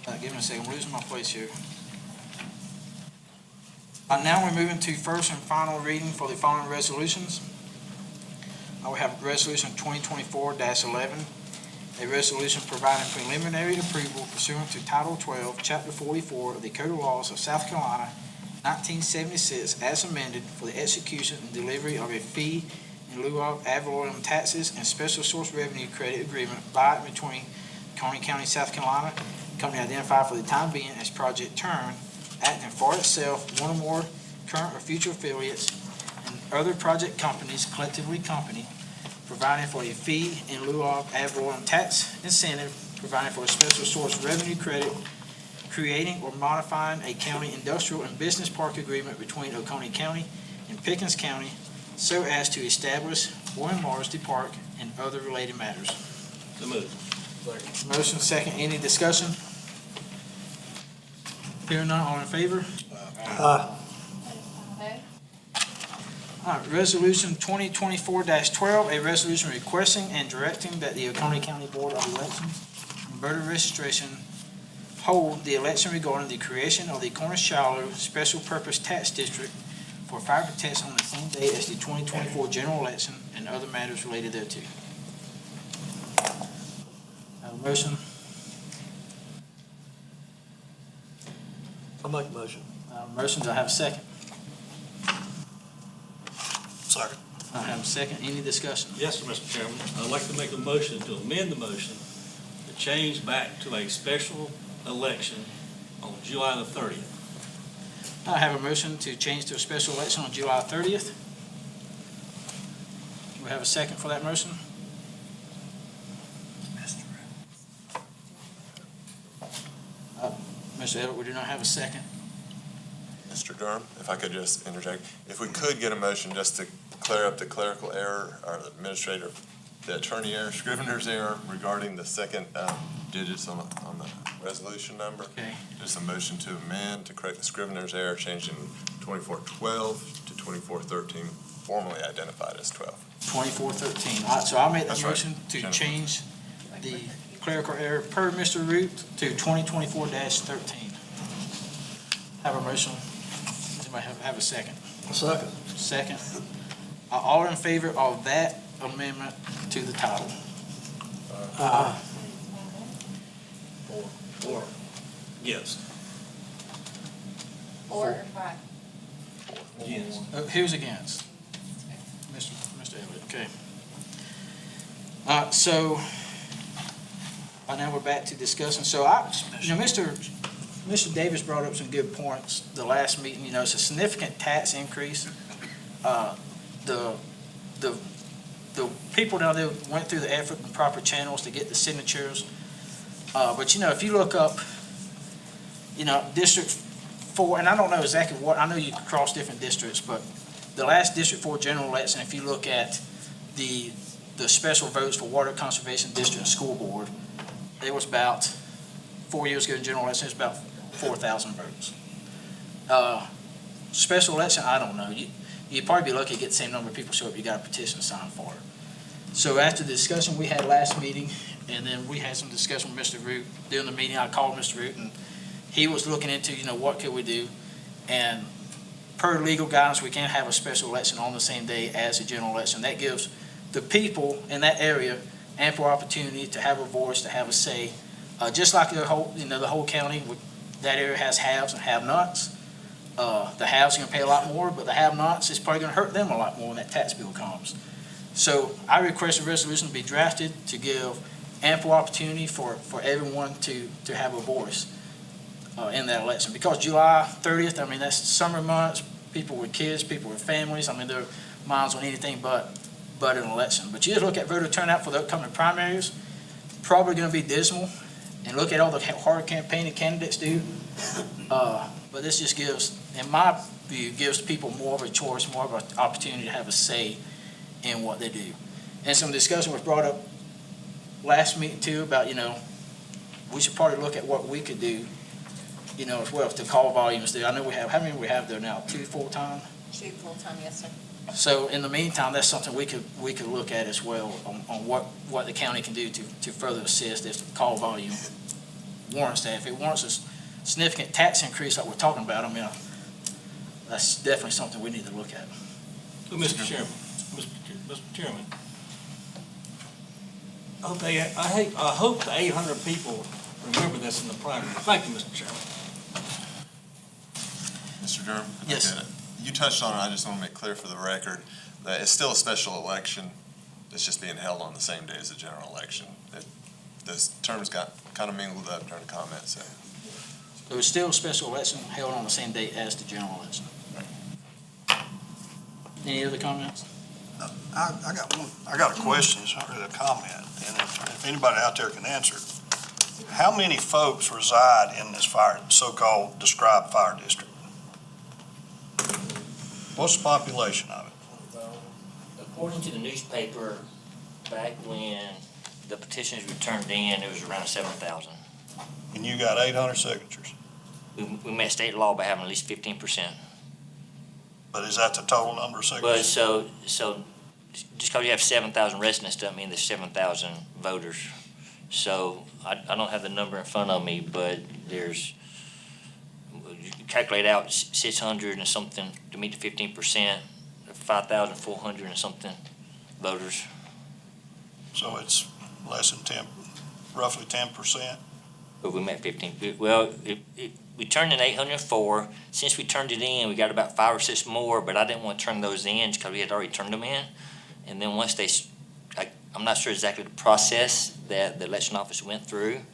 5-0. Give me a second, I'm losing my place here. Now we're moving to first and final reading for the following resolutions. We have Resolution 2024-11, a resolution providing preliminary approval pursuant to Title 12, Chapter 44 of the Code of Laws of South Carolina, 1976, as amended, for the execution and delivery of a fee in lieu of ad valorem taxes and special source revenue credit agreement by and between Oconee County, South Carolina, company identified for the time being as Project Turn, acting for itself, one or more current or future affiliates, and other project companies, collectively company, providing for a fee in lieu of ad valorem tax incentive, providing for a special source revenue credit, creating or modifying a county industrial and business park agreement between Oconee County and Pickens County so as to establish or enlarge the park and other related matters. So moved. Motion second, any discussion? Hearing none, all in favor? No? All right, Resolution 2024-12, a resolution requesting and directing that the Oconee County Board of Elections and Voter Registration hold the election regarding the creation of the Cornish-Shiloh Special Purpose Tax District for fire protection on the same day as the 2024 general election and other matters related thereto. Have a motion? I'll make a motion. Motion, do I have a second? Second. I have a second, any discussion? Yes, sir, Mr. Chairman. I'd like to make a motion to amend the motion to change back to a special election on July the 30th. I have a motion to change to a special election on July 30th. Do we have a second for that motion? Mr. Everett, we do not have a second. Mr. Durham, if I could just interject, if we could get a motion just to clear up the clerical error, or the administrator, the attorney error, scrivener's error regarding the second digits on the resolution number. Okay. Just a motion to amend to correct the scrivener's error, changing 2412 to 2413, formerly identified as 12. 2413. All right, so I'll make the That's right. motion to Jennifer. change the clerical error per Mr. Root to 2024-13. Have a motion. Does anybody have a second? Second. Second. All in favor of that amendment to the title? Or, yes. Or five? Yes. Who's against? Mr. Everett, okay. So, now we're back to discussing. So Mr. Davis brought up some good points the last meeting. You know, it's a significant tax increase. The people down there went through the effort and proper channels to get the signatures. But, you know, if you look up, you know, District 4, and I don't know exactly what, I know you can cross different districts, but the last District 4 general election, if you look at the special votes for Water Conservation District and School Board, it was about, 4 years ago in general election, it was about 4,000 votes. Special election, I don't know. You'd probably be lucky to get the same number of people show up, you got a petition signed for it. So after the discussion we had last meeting, and then we had some discussion with Mr. Root during the meeting, I called Mr. Root, and he was looking into, you know, what could we do? And per legal guidance, we can't have a special election on the same day as a general election. That gives the people in that area ample opportunity to have a voice, to have a say. Just like the whole county, that area has haves and have-nots. The haves are going to pay a lot more, but the have-nots is probably going to hurt them a lot more when that tax bill comes. So I request a resolution to be drafted to give ample opportunity for everyone to have a voice in that election. Because July 30th, I mean, that's summer months, people with kids, people with families, I mean, their minds on anything but an election. But you just look at voter turnout for the upcoming primaries, probably going to be dismal. And look at all the hard campaigning candidates do. But this just gives, in my view, gives people more of a choice, more of an opportunity to have a say in what they do. And some discussion was brought up last meeting too about, you know, we should probably look at what we could do, you know, as well to call volumes there. I know we have, how many we have there now? 2 full-time? 2 full-time, yes, sir. So in the meantime, that's something we could look at as well on what the county can do to further assist if the call volume warrants that. If it warrants a significant tax increase like we're talking about, I mean, that's definitely something we need to look at. So, Mr. Chairman, I hope the 800 people remember this in the primary. Thank you, Mr. Chairman. Mr. Durham? if I Yes. could, You touched on it, I just want to make clear for the record that it's still a special election. It's just being held on the same day as the general election. The terms got kind of mingled up during the comments. So it's still a special election held on the same date as the general election. Any other comments? I got a question, it's not really a comment, and if anybody out there can answer it. How many folks reside in this so-called described fire district? What's the population of it? According to the newspaper, back when the petitions were turned in, it was around 7,000. And you got 800 signatures. We met state law by having at least 15%. But is that the total number of But signatures? so just because you have 7,000 residents doesn't mean there's 7,000 voters. So I don't have the number in front of me, but there's, you calculate out 600 and something to meet the 15%, 5,400 and something voters. So it's less than 10, roughly 10%? But we met 15. Well, we turned in 804. Since we turned it in, we got about 5 or 6 more, but I didn't want to turn those in because we had already turned them in. And then once I'm not sure exactly the process that the election office went through,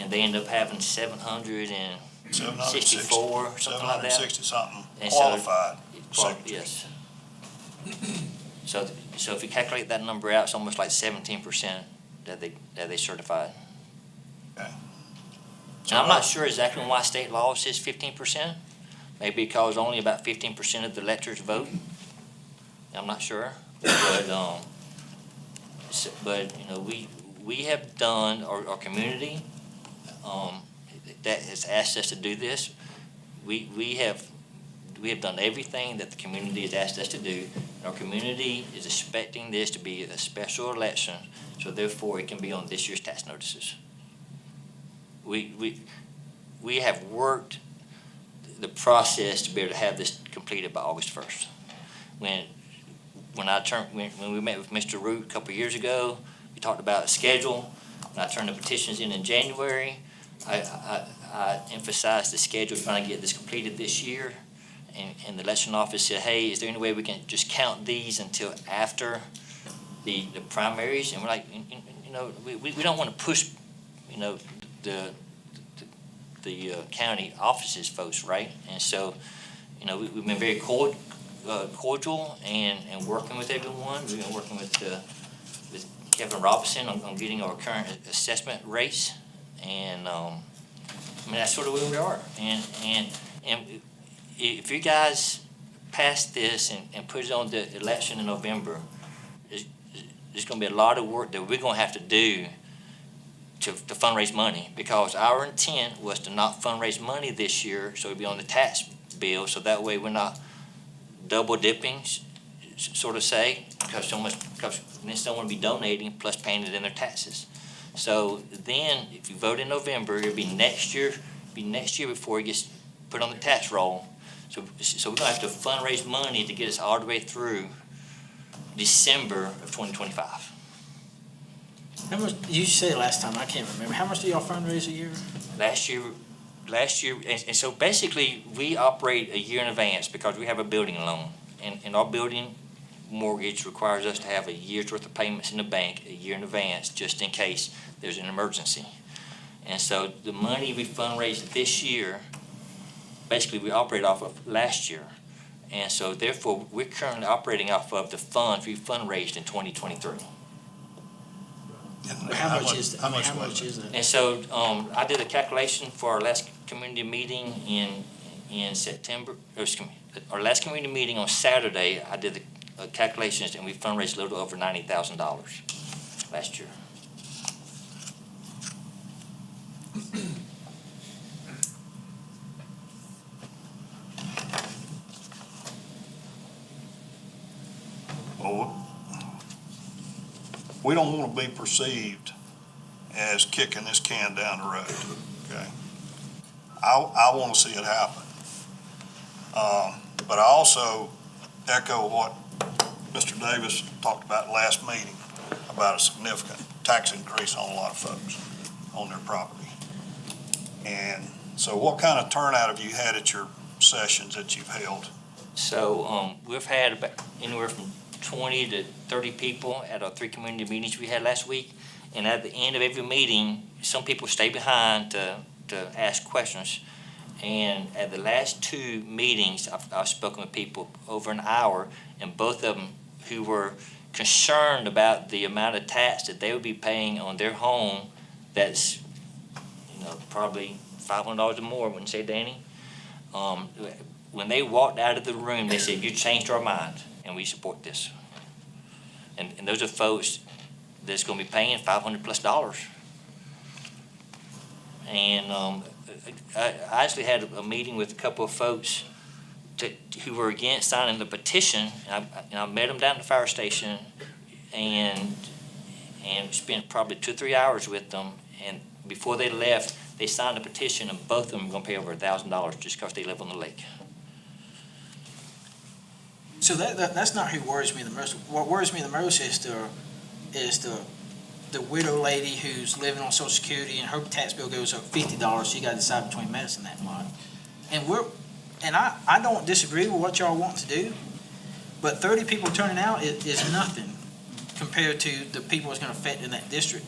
and they ended up having 764, something like that. 760 something And so- qualified signatures. Yes. So if you calculate that number out, it's almost like 17% that they certified. Okay. And I'm not sure exactly why state law says 15%. Maybe because only about 15% of the electors vote. I'm not sure, but you know, we have done our community that has asked us to do this. We have done everything that the community has asked us to do. Our community is expecting this to be a special election, so therefore it can be on this year's tax notices. We have worked the process to be able to have this completed by August 1st. When we met with Mr. Root a couple of years ago, we talked about a schedule. When I turned the petitions in January, I emphasized the schedule, trying to get this completed this year. And the election office said, hey, is there any way we can just count these until after the primaries? And we're like, you know, we don't want to push, you know, the county offices folks, right? And so, you know, we've been very cordial and working with everyone. We've been working with Kevin Robinson on getting our current assessment rates, and I mean that's sort of where we are. And if you guys pass this and put it on the election in November, there's going to be a lot of work that we're going to have to do to fundraise money, because our intent was to not fundraise money this year, so it'd be on the tax bill, so that way we're not double dipping, sort of say, because then someone would be donating plus paying it in their taxes. So then, if you vote in November, it'll be next year before it gets put on the tax roll. So we're gonna have to fundraise money to get us all the way through December of 2025. How much, you said last time, I can't remember, how much do y'all fundraise a year? Last year, and so basically, we operate a year in advance because we have a building loan. And our building mortgage requires us to have a year's worth of payments in the bank a year in advance, just in case there's an emergency. And so the money we fundraised this year, basically we operate off of last year. And so therefore, we're currently operating off of the funds we fundraised in 2023. How much is How much that? was it? And so I did a calculation for our last community meeting in September, our last community meeting on Saturday. I did the calculations, and we fundraised a little over $90,000 last year. Well, we don't want to be perceived as kicking this can down the road, okay? I want to see it happen. But I also echo what Mr. Davis talked about last meeting, about a significant tax increase on a lot of folks on their property. And so what kind of turnout have you had at your sessions that you've held? So we've had about anywhere from 20 to 30 people at our 3 community meetings we had last week. And at the end of every meeting, some people stay behind to ask questions. And at the last 2 meetings, I've spoken with people over an hour, and both of them who were concerned about the amount of tax that they would be paying on their home that's probably $500 or more, wouldn't say, Danny? When they walked out of the room, they said, "You changed our mind, and we support this." And those are folks that's gonna be paying $500+. And I actually had a meeting with a couple of folks who were against signing the petition. And I met them down at the fire station and spent probably 2 or 3 hours with them. And before they left, they signed a petition, and both of them are gonna pay over $1,000 just because they live on the lake. So that's not who worries me the most. What worries me the most is the widow lady who's living on Social Security and her tax bill goes up $50. She got to decide between medicine that month. And I don't disagree with what y'all want to do, but 30 people turning out is nothing compared to the people it's going to affect in that district.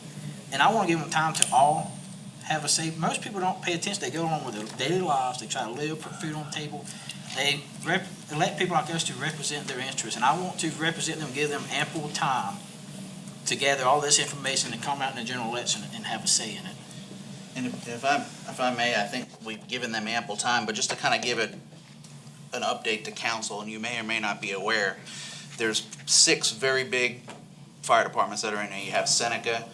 And I want to give them time to all have a say. Most people don't pay attention. They go on with their daily lives. They try to live, put food on the table. They elect people like us to represent their interests, and I want to represent them, give them ample time to gather all this information and come out in the general election and have a say in it. And if I may, I think we've given them ample time, but just to kind of give an update to council, and you may or may not be aware, there's 6 very big fire departments that are in there. You have Seneca,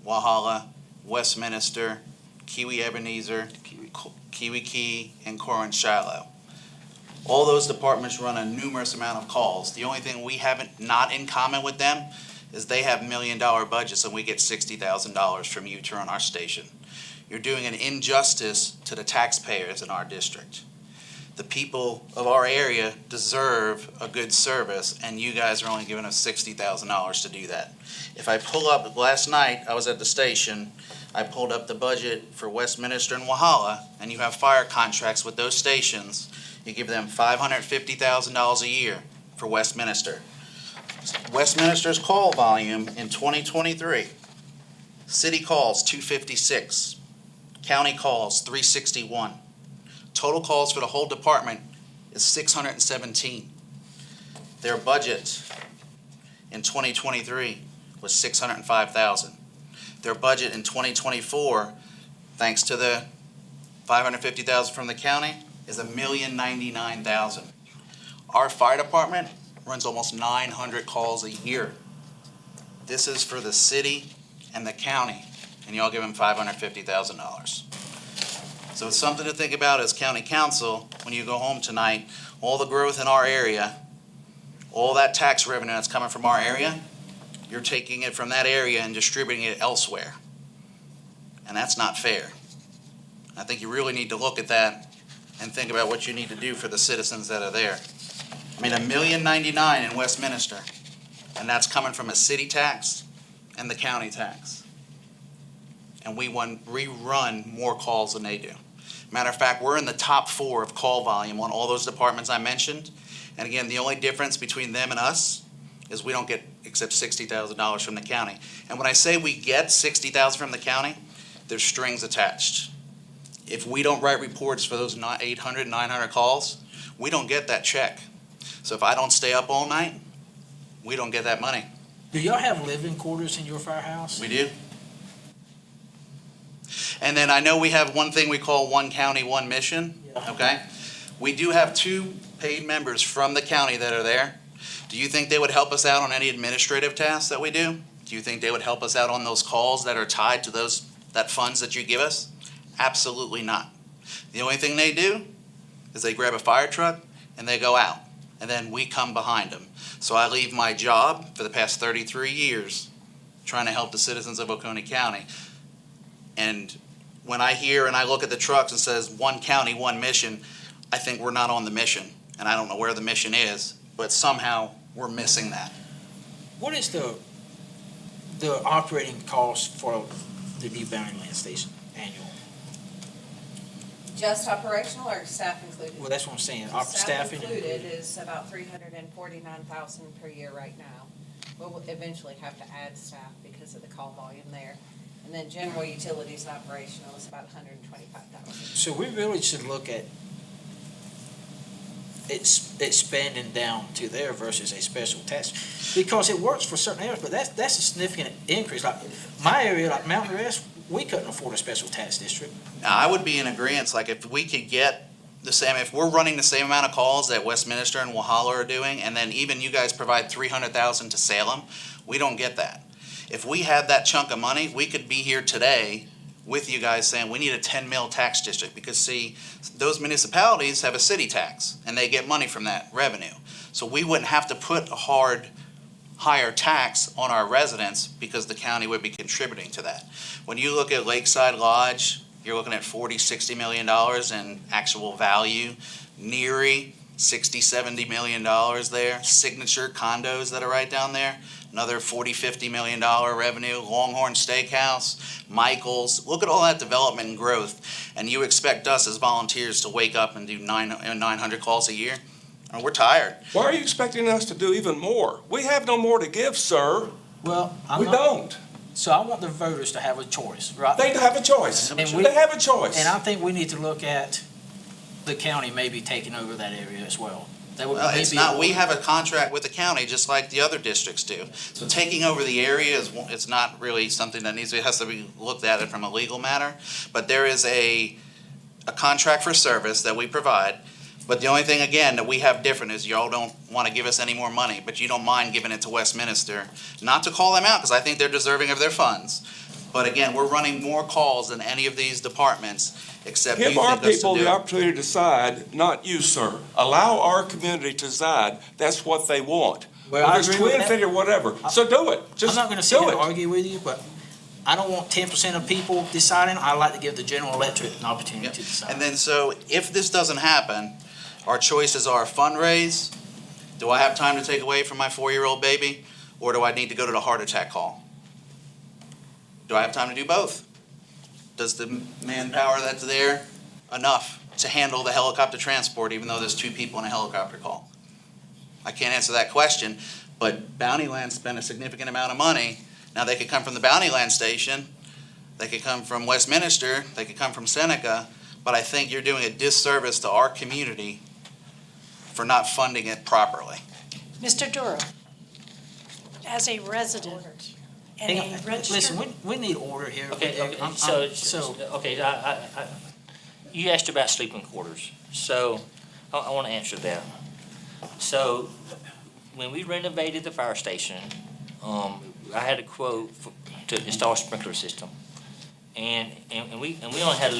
Walhalla, Westminster, Kiwi Ebenezer, Kiwi Key, and Corin Shiloh. All those departments run a numerous amount of calls. The only thing we haven't not in common with them is they have $1 million budgets and we get $60,000 from you to run our station. You're doing an injustice to the taxpayers in our district. The people of our area deserve a good service, and you guys are only giving us $60,000 to do that. If I pull up, last night I was at the station, I pulled up the budget for Westminster and Walhalla, and you have fire contracts with those stations. You give them $550,000 a year for Westminster. Westminster's call volume in 2023, city calls 256, county calls 361. Total calls for the whole department is 617. Their budget in 2023 was $605,000. Their budget in 2024, thanks to the $550,000 from the county, is $1,099,000. Our fire department runs almost 900 calls a year. This is for the city and the county, and y'all give them $550,000. So it's something to think about as county council when you go home tonight. All the growth in our area, all that tax revenue that's coming from our area, you're taking it from that area and distributing it elsewhere. And that's not fair. I think you really need to look at that and think about what you need to do for the citizens that are there. I mean, $1,099,000 in Westminster, and that's coming from a city tax and the county tax. And we run more calls than they do. Matter of fact, we're in the top 4 of call volume on all those departments I mentioned. And again, the only difference between them and us is we don't get except $60,000 from the county. And when I say we get $60,000 from the county, there's strings attached. If we don't write reports for those 800, 900 calls, we don't get that check. So if I don't stay up all night, we don't get that money. Do y'all have living quarters in your firehouse? We do. And then I know we have one thing we call one county, one mission, okay? We do have 2 paid members from the county that are there. Do you think they would help us out on any administrative tasks that we do? Do you think they would help us out on those calls that are tied to that funds that you give us? Absolutely not. The only thing they do is they grab a fire truck and they go out, and then we come behind them. So I leave my job for the past 33 years trying to help the citizens of Oconee County. And when I hear and I look at the trucks and says one county, one mission, I think we're not on the mission. And I don't know where the mission is, but somehow we're missing that. What is the operating cost for the new Boundary Land Station annual? Just operational or staff included? Well, that's what I'm saying. Staff Staffing included is about $349,000 per year right now. We'll eventually have to add staff because of the call volume there. And then general utilities and operational is about $125,000. So we really should look at expanding down to there versus a special tax, because it works for certain areas, but that's a significant increase. Like my area, like Mountain Rest, we couldn't afford a special tax district. Now, I would be in agreement, like if we could get the same, if we're running the same amount of calls that Westminster and Walhalla are doing, and then even you guys provide 300,000 to Salem, we don't get that. If we had that chunk of money, we could be here today with you guys saying we need a 10 mil tax district, because see, those municipalities have a city tax and they get money from that revenue. So we wouldn't have to put a higher tax on our residents because the county would be contributing to that. When you look at Lakeside Lodge, you're looking at $40-60 million in actual value. Neary, $60-70 million there. Signature condos that are right down there, another $40-50 million revenue. Longhorn Steakhouse, Michael's. Look at all that development and growth, and you expect us as volunteers to wake up and do 900 calls a year? And we're tired. Why are you expecting us to do even more? We have no more to give, sir. Well, We don't. So I want the voters to have a choice, right? They have a choice. And They have a choice. And I think we need to look at the county maybe taking over that area as well. That would Well, it's maybe- not, we have a contract with the county just like the other districts do. So taking over the area is, it's not really something that it has to be looked at it from a legal matter. But there is a contract for service that we provide. But the only thing, again, that we have different is y'all don't want to give us any more money, but you don't mind giving it to Westminster. Not to call them out, because I think they're deserving of their funds. But again, we're running more calls than any of these departments, except you Give our think us to people do the it. opportunity to decide, not you, sir. Allow our community to decide. That's what they want. Well, I Whether it's agree with twin that. fit or whatever. So do it. I'm Just not gonna sit do here and it. argue with you, but I don't want 10% of people deciding. I like to give the general electorate an opportunity to decide. And then, so if this doesn't happen, our choices are fundraise. Do I have time to take away from my 4-year-old baby? Or do I need to go to the heart attack call? Do I have time to do both? Does the manpower that's there enough to handle the helicopter transport, even though there's 2 people in a helicopter call? I can't answer that question, but Bounty Land spent a significant amount of money. Now, they could come from the Bounty Land station, they could come from Westminster, they could come from Seneca, but I think you're doing a disservice to our community for not funding it properly. Mr. Durham, as a resident and Hang a on, registered... listen, we need order here. Okay, okay, you asked about sleeping quarters, so I want to answer that. So, when we renovated the fire station, I had a quote to install a sprinkler system, and we only had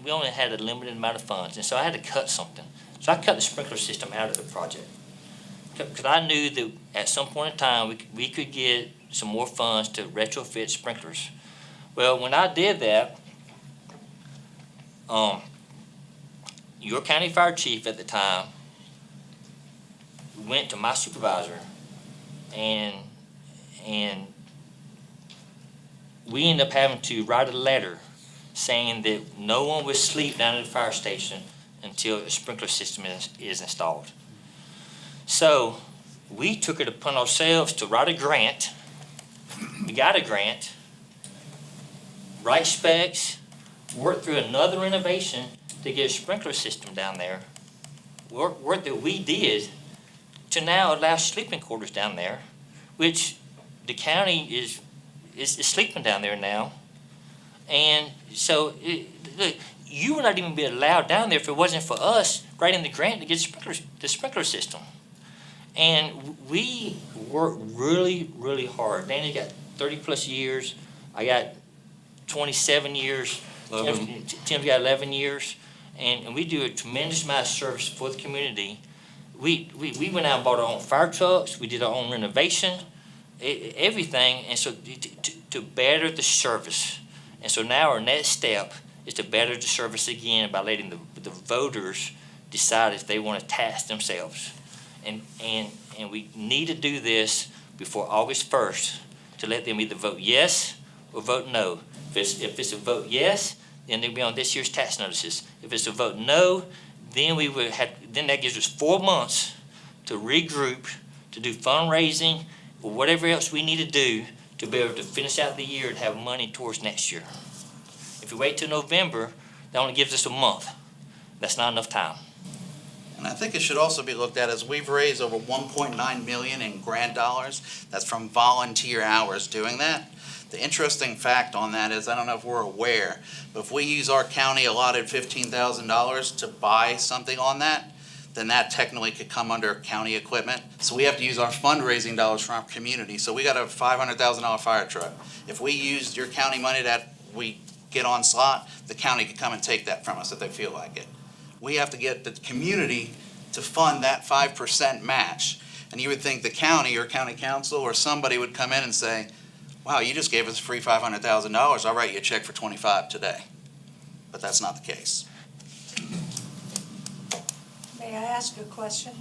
we only had a limited amount of funds, and so I had to cut something. So I cut the sprinkler system out of the project, because I knew that at some point in time we could get some more funds to retrofit sprinklers. Well, when I did that, your county fire chief at the time went to my supervisor, and we ended up having to write a letter saying that no one would sleep down at the fire station until the sprinkler system is installed. So we took it upon ourselves to write a grant. We got a grant, write specs, work through another renovation to get a sprinkler system down there. Work that we did to now allow sleeping quarters down there, which the county is sleeping down there now. And so, look, you would not even be allowed down there if it wasn't for us writing the grant to get the sprinkler system. And we worked really, really hard. Danny got 30-plus years. I got 27 years. Tim's got 11 years. And we do a tremendous amount of service for the community. We went out and bought our own fire trucks. We did our own renovation, everything. And so to better the service. And so now our next step is to better the service again by letting the voters decide if they want to tax themselves. And we need to do this before August 1st to let them either vote yes or vote no. If it's a vote yes, then they'll be on this year's tax notices. If it's a vote no, then then that gives us 4 months to regroup, to do fundraising, or whatever else we need to do to be able to finish out the year and have money towards next year. If we wait till November, that only gives us a month. That's not enough time. And I think it should also be looked at as we've raised over $1.9 million in grant dollars. That's from volunteer hours doing that. The interesting fact on that is, I don't know if we're aware, but if we use our county allotted $15,000 to buy something on that, then that technically could come under county equipment. So we have to use our fundraising dollars from our community. So we got a $500,000 fire truck. If we used your county money that we get on slot, the county could come and take that from us if they feel like it. We have to get the community to fund that 5% match. And you would think the county or county council or somebody would come in and say, wow, you just gave us a free $500,000, I'll write you a check for 25 today. But that's not the case. May I ask a question?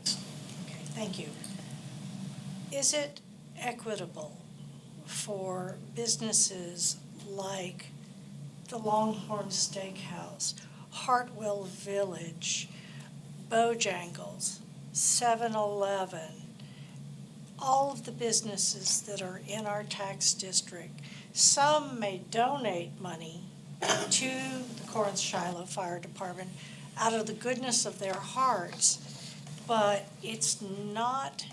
Okay, thank you. Is it equitable for businesses like the Longhorn Steakhouse, Hartwell Village, Bojangles, 7-Eleven, all of the businesses that are in our tax district, some may donate money to the Corinth Shiloh Fire Department out of the goodness of their hearts, but it's not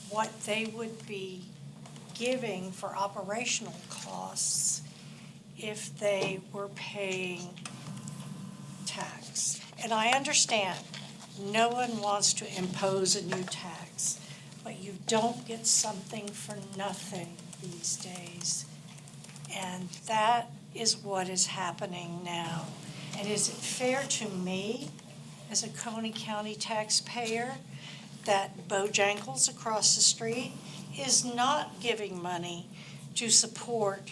what they would be giving for operational costs if they were paying tax. And I understand, no one wants to impose a new tax, but you don't get something for nothing these days. And that is what is happening now. And is it fair to me, as a Coney County taxpayer, that Bojangles across the street is not giving money to support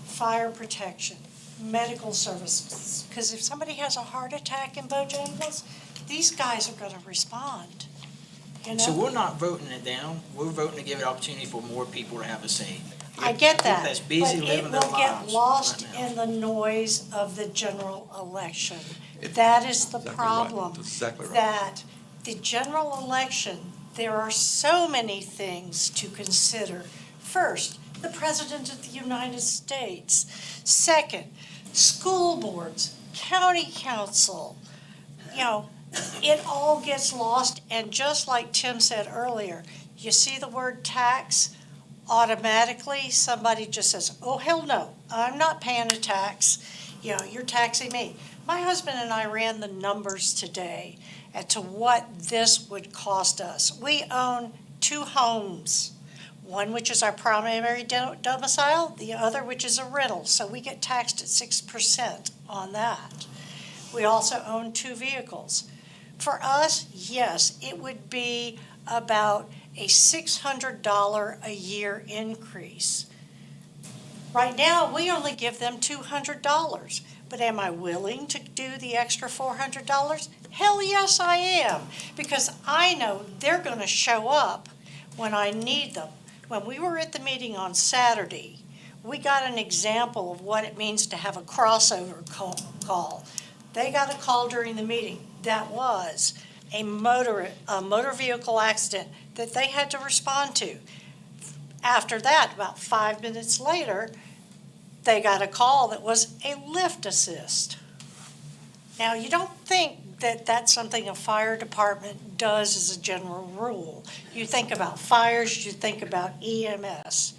fire protection, medical services? Because if somebody has a heart attack in Bojangles, these guys are gonna respond, you know? So we're not voting it down, we're voting to give it opportunity for more people to have a say. I get that, That's busy but it living their will get lives lost right now. in the noise of the general election. That is the problem. Exactly right. That the general election, there are so many things to consider. First, the President of the United States. Second, school boards, county council. You know, it all gets lost, and just like Tim said earlier, you see the word tax, automatically somebody just says, oh, hell no, I'm not paying a tax. You know, you're taxing me. My husband and I ran the numbers today as to what this would cost us. We own 2 homes, one which is our primary domicile, the other which is a rental, so we get taxed at 6% on that. We also own 2 vehicles. For us, yes, it would be about a $600 a year increase. Right now, we only give them $200, but am I willing to do the extra $400? Hell yes, I am, because I know they're gonna show up when I need them. When we were at the meeting on Saturday, we got an example of what it means to have a crossover call. They got a call during the meeting that was a motor vehicle accident that they had to respond to. After that, about 5 minutes later, they got a call that was a lift assist. Now, you don't think that that's something a fire department does as a general rule. You think about fires, you think about EMS.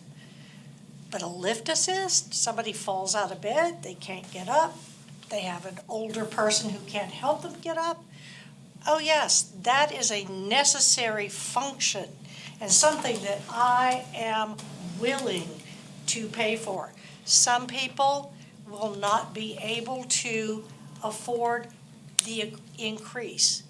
But a lift assist, somebody falls out of bed, they can't get up, they have an older person who can't help them get up. Oh yes, that is a necessary function and something that I am willing to pay for. Some people will not be able to afford the increase,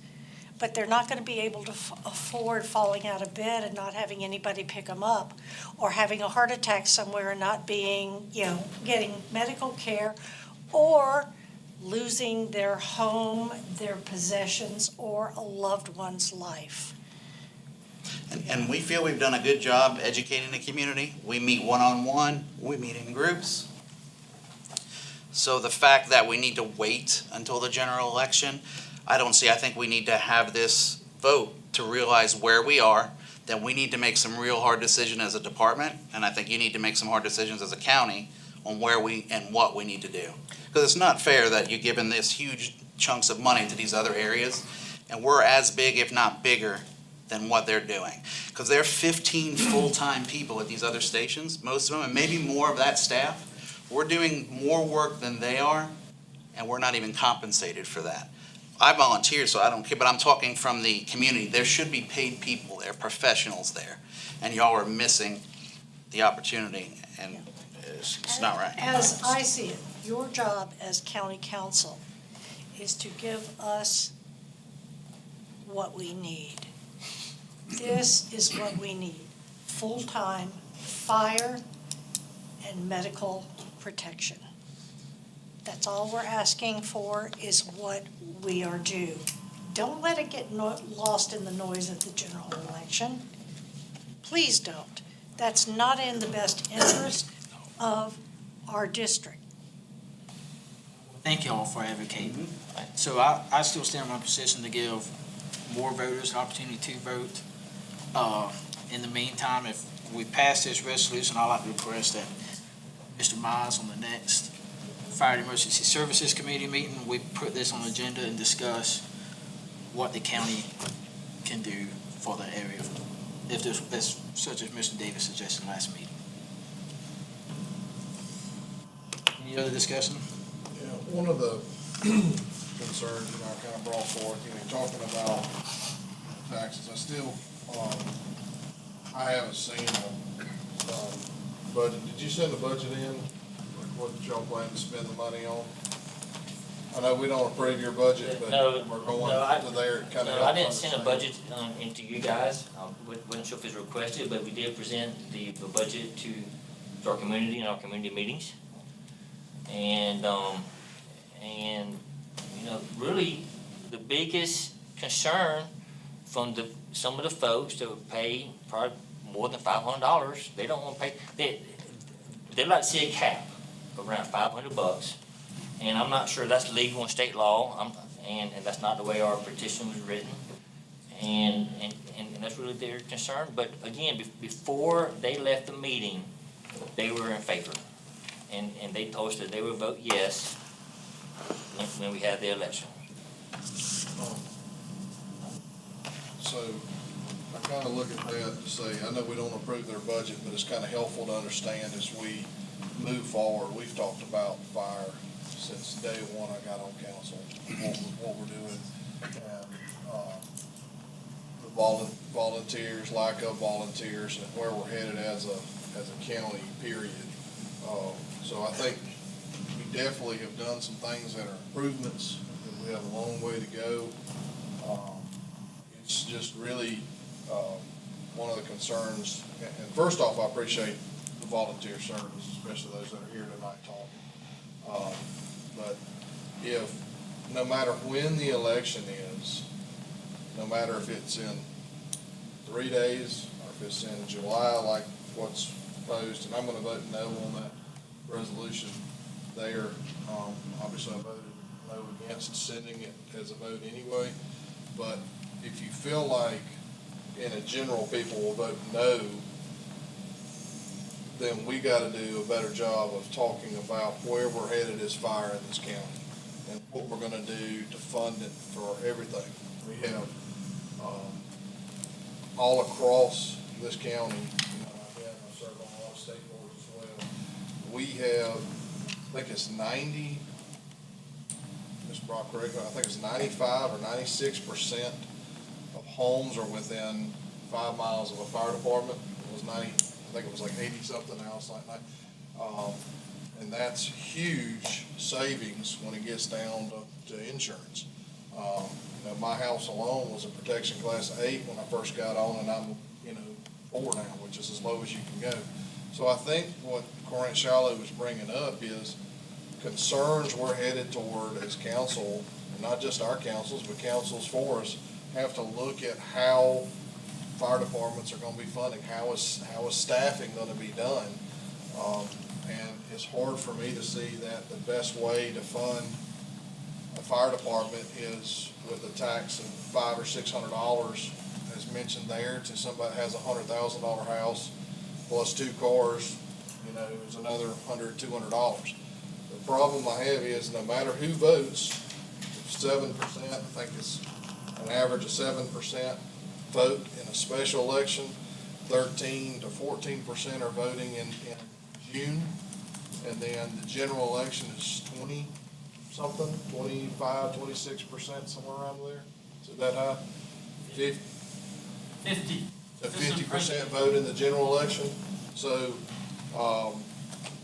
but they're not going to be able to afford falling out of bed and not having anybody pick them up, or having a heart attack somewhere and not being, getting medical care, or losing their home, their possessions, or a loved one's life. And we feel we've done a good job educating the community. We meet one-on-one, we meet in groups. So the fact that we need to wait until the general election, I think we need to have this vote to realize where we are, that we need to make some real hard decisions as a department, and I think you need to make some hard decisions as a county on where we and what we need to do. Because it's not fair that you're giving this huge chunks of money to these other areas, and we're as big, if not bigger, than what they're doing. Because there are 15 full-time people at these other stations, most of them, and maybe more of that staff. We're doing more work than they are, and we're not even compensated for that. I volunteer, so I don't care, but I'm talking from the community. There should be paid people there, professionals there, and y'all are missing the opportunity, and it's not right. As I see it, your job as county council is to give us what we need. This is what we need: full-time fire and medical protection. That's all we're asking for, is what we are due. Don't let it get lost in the noise of the general election. Please don't. That's not in the best interest of our district. Thank you all for advocating. So I still stand in my position to give more voters an opportunity to vote. In the meantime, if we pass this resolution, I'd like to request that Mr. Mize, on the next Fire and Emergency Services Committee meeting, we put this on the agenda and discuss what the county can do for the area, if there's, such as Mr. Davis suggested last meeting. Any other discussion? Yeah, one of the concerns, I kind of brought forth, talking about taxes, I haven't seen a budget. Did you send the budget in? Like what y'all plan to spend the money on? I know we don't approve your budget, but we're going to there kind of. No, I didn't send a budget into you guys. Wasn't sure if it was requested, but we did present the budget to our community in our community meetings. And really, the biggest concern from some of the folks that would pay probably more than $500, they don't want to pay. They'd like to see a cap around $500, and I'm not sure that's legal in state law. And that's not the way our petition was written, and that's really their concern. But again, before they left the meeting, they were in favor, and they told us that they would vote yes when we had the election. So I kind of look at that to say, I know we don't approve their budget, but it's kind of helpful to understand as we move forward. We've talked about fire since day one I got on council, what we're doing. And the volunteers, lack of volunteers, and where we're headed as a county, period. So I think we definitely have done some things that are improvements, and we have a long way to go. It's just really one of the concerns. And first off, I appreciate the volunteer service, especially those that are here tonight talking. But if, no matter when the election is, no matter if it's in 3 days or if it's in July, like what's proposed, and I'm going to vote no on that resolution there. Obviously, I voted no against sending it as a vote anyway. But if you feel like in a general people will vote no, then we got to do a better job of talking about where we're headed as fire in this county and what we're going to do to fund it for everything. We have all across this county, I've served on a lot of state boards as well. We have, I think it's 90, Ms. Brock, correct me, I think it's 95 or 96% of homes are within 5 miles of a fire department. It was 90, I think it was like 80 something now, it's like that. And that's huge savings when it gets down to insurance. My house alone was a protection class 8 when I first got on, and I'm 4 now, which is as low as you can go. So I think what Corinne Shallow was bringing up is concerns we're headed toward as council, and not just our councils, but councils for us, have to look at how fire departments are going to be funding, how is staffing going to be done. And it's hard for me to see that the best way to fund a fire department is with a tax of $500 or $600, as mentioned there, to somebody that has a $100,000 house plus 2 cars, is another $100, $200. The problem I have is no matter who votes, 7%, I think it's an average of 7% vote in a special election, 13 to 14% are voting in June. And then the general election is 20-something, 25, 26%, somewhere around there. Is it that high? 50? 50. So 50% vote in the general election. So,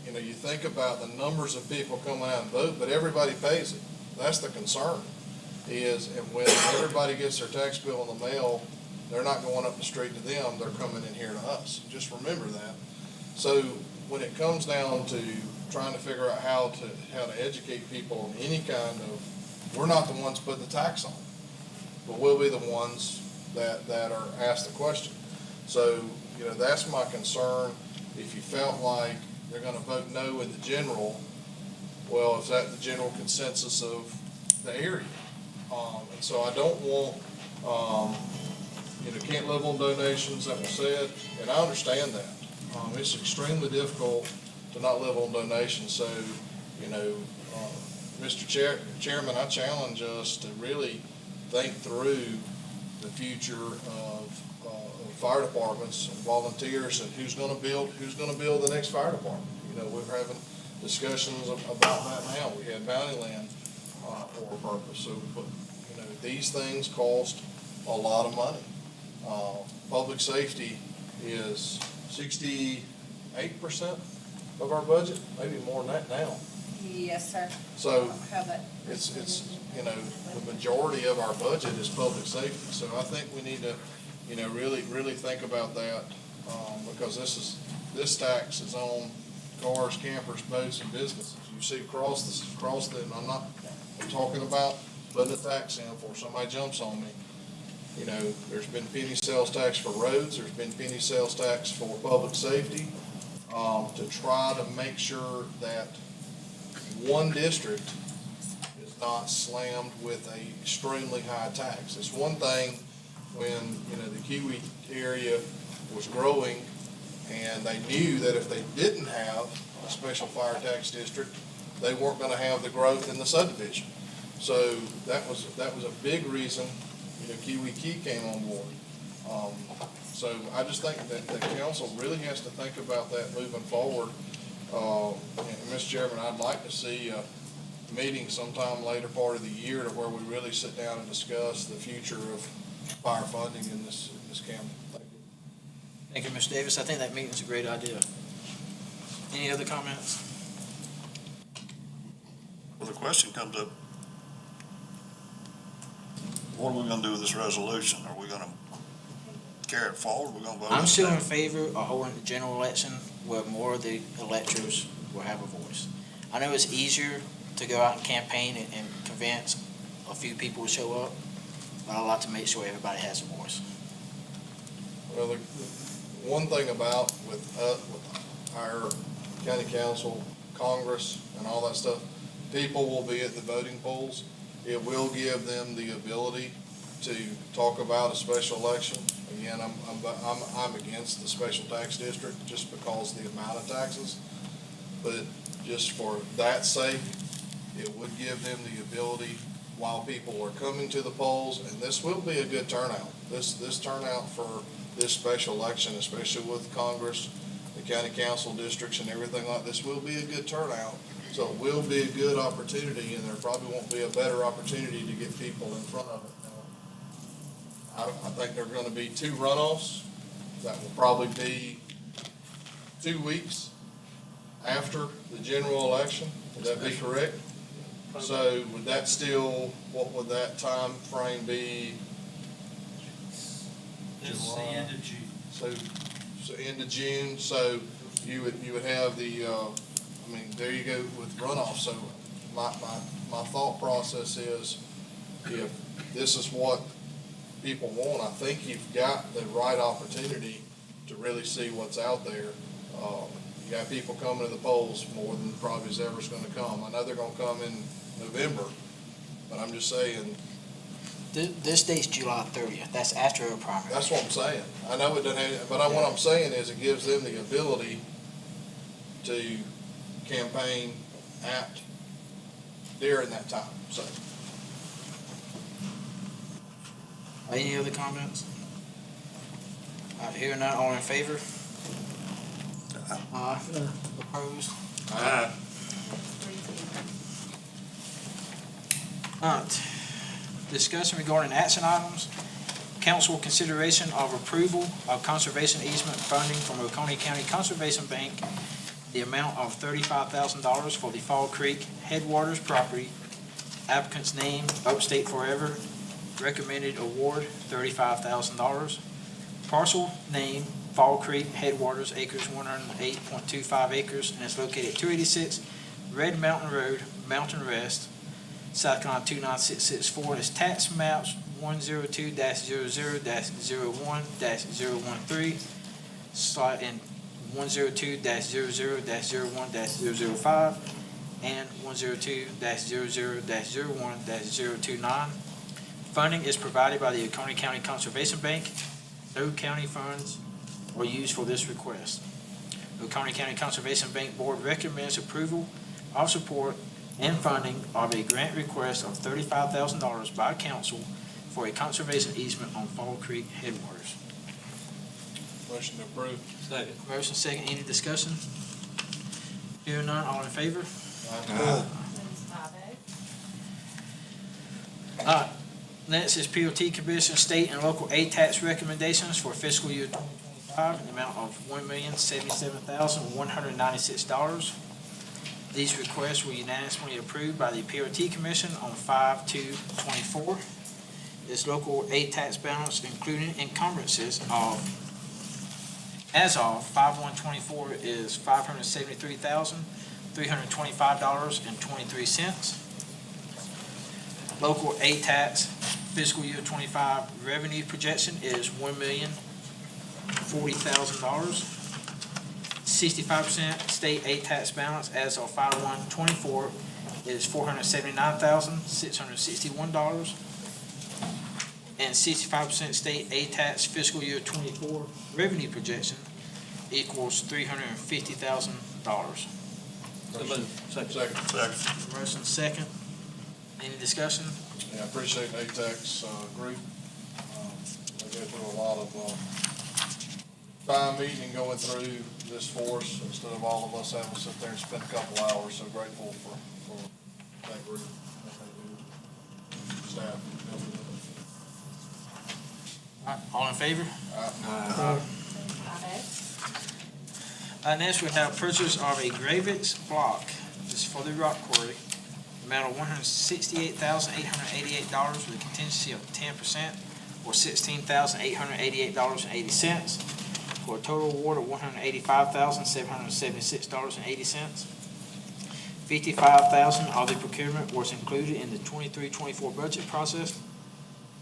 you know, you think about the numbers of people coming out and vote, but everybody pays it. That's the concern, is and when everybody gets their tax bill in the mail, they're not going up the street to them, they're coming in here to us. Just remember that. So when it comes down to trying to figure out how to educate people on any kind of, we're not the ones putting the tax on, but we'll be the ones that are asked the question. So, you know, that's my concern. If you felt like they're gonna vote no in the general, well, is that the general consensus of the area? And so I don't want, you know, can't live on donations, that was said, and I understand that. It's extremely difficult to not live on donations, so, you know, Mr. Chairman, I challenge us to really think through the future of fire departments and volunteers and who's gonna build the next fire department. You know, we're having discussions about that now. We had Bounty Land for a purpose. So, but, you know, these things cost a lot of money. Public safety is 68% of our budget, maybe more than that now. Yes, sir. So How that? it's, you know, the majority of our budget is public safety. So I think we need to, you know, really think about that, because this tax is on cars, campers, boats, and businesses. You see across the, and I'm talking about putting a tax in before somebody jumps on me. You know, there's been penny sales tax for roads, there's been penny sales tax for public safety, to try to make sure that one district is not slammed with a extremely high tax. It's one thing when, you know, the Kiwi area was growing and they knew that if they didn't have a special fire tax district, they weren't gonna have the growth in the subdivision. So that was a big reason, you know, Kiwi Key came on board. So I just think that the council really has to think about that moving forward. And Mr. Chairman, I'd like to see a meeting sometime later part of the year to where we really sit down and discuss the future of fire funding in this county. Thank you. Thank you, Mr. Davis. I think that meeting's a great idea. Any other comments? Well, the question comes up, what are we gonna do with this resolution? Are we gonna carry it forward? We're gonna vote? I'm still in favor of holding the general election where more of the electors will have a voice. I know it's easier to go out and campaign and convince a few people to show up, but I like to make sure everybody has a voice. Well, the one thing about with our county council, Congress, and all that stuff, people will be at the voting polls. It will give them the ability to talk about a special election. Again, I'm against the special tax district just because of the amount of taxes. But just for that sake, it would give them the ability while people are coming to the polls, and this will be a good turnout. This turnout for this special election, especially with Congress, the county council districts and everything like this, will be a good turnout. So it will be a good opportunity, and there probably won't be a better opportunity to get people in front of it. Now, I think there are gonna be 2 runoffs. That will probably be 2 weeks after the general election. Would that be correct? So would that still, what would that time frame be? It's the end of June. So end of June, so you would have the, I mean, there you go with runoff. So my thought process is, if this is what people want, I think you've got the right opportunity to really see what's out there. You got people coming to the polls more than probably is ever's gonna come. I know they're gonna come in November, but I'm just saying. This date's July 30th. That's after a primary. That's what I'm saying. I know it doesn't have, but what I'm saying is it gives them the ability to campaign during that time, so. Any other comments? Hearing none, all in favor? Aye. Opposed? Alright, discussion regarding action items. Council consideration of approval of conservation easement funding from Oconee County Conservation Bank, the amount of $35,000 for the Fall Creek Headwaters property. Applicant's name, Upstate Forever. Recommended award, $35,000. Parcel name, Fall Creek Headwaters, acres 108.25 acres, and it's located at 286 Red Mountain Road, Mountain Rest, South Carolina 29664. It's tax maps 102-00-01-013, slide in 102-00-01-005, and 102-00-01-029. Funding is provided by the Oconee County Conservation Bank. No county funds are used for this request. The Oconee County Conservation Bank Board recommends approval of support and funding of a grant request of $35,000 by council for a conservation easement on Fall Creek Headwaters. Motion to approve. Second. Motion second, any discussion? Hearing none, all in favor? Ms. Bobby? Next is POT Commission State and Local Aid Tax Recommendations for fiscal year 2025 in the amount of $1,077,196. These requests were unanimously approved by the POT Commission on 5/2/24. This local aid tax balance, including encumbrances as of 5/1/24, is $573,325.23. Local aid tax fiscal year 25 revenue projection is $1,040,000. 65% state aid tax balance as of 5/1/24 is $479,661. And 65% state aid tax fiscal year 24 revenue projection equals $350,000. So moved. Second. Motion second. Any discussion? Yeah, I appreciate the ATAX group. They go through a lot of time meeting and going through this for us instead of all of us having to sit there and spend a couple hours. So grateful for that group. Staff. All in favor? Ms. Bobby? Next, we have purchase of a Gravitz block. This is for the rock quarry. Amount of $168,888 with a contingency of 10%, or $16,888.80, for a total award of $185,776.80. $55,000 of the procurement was included in the 23-24 budget process.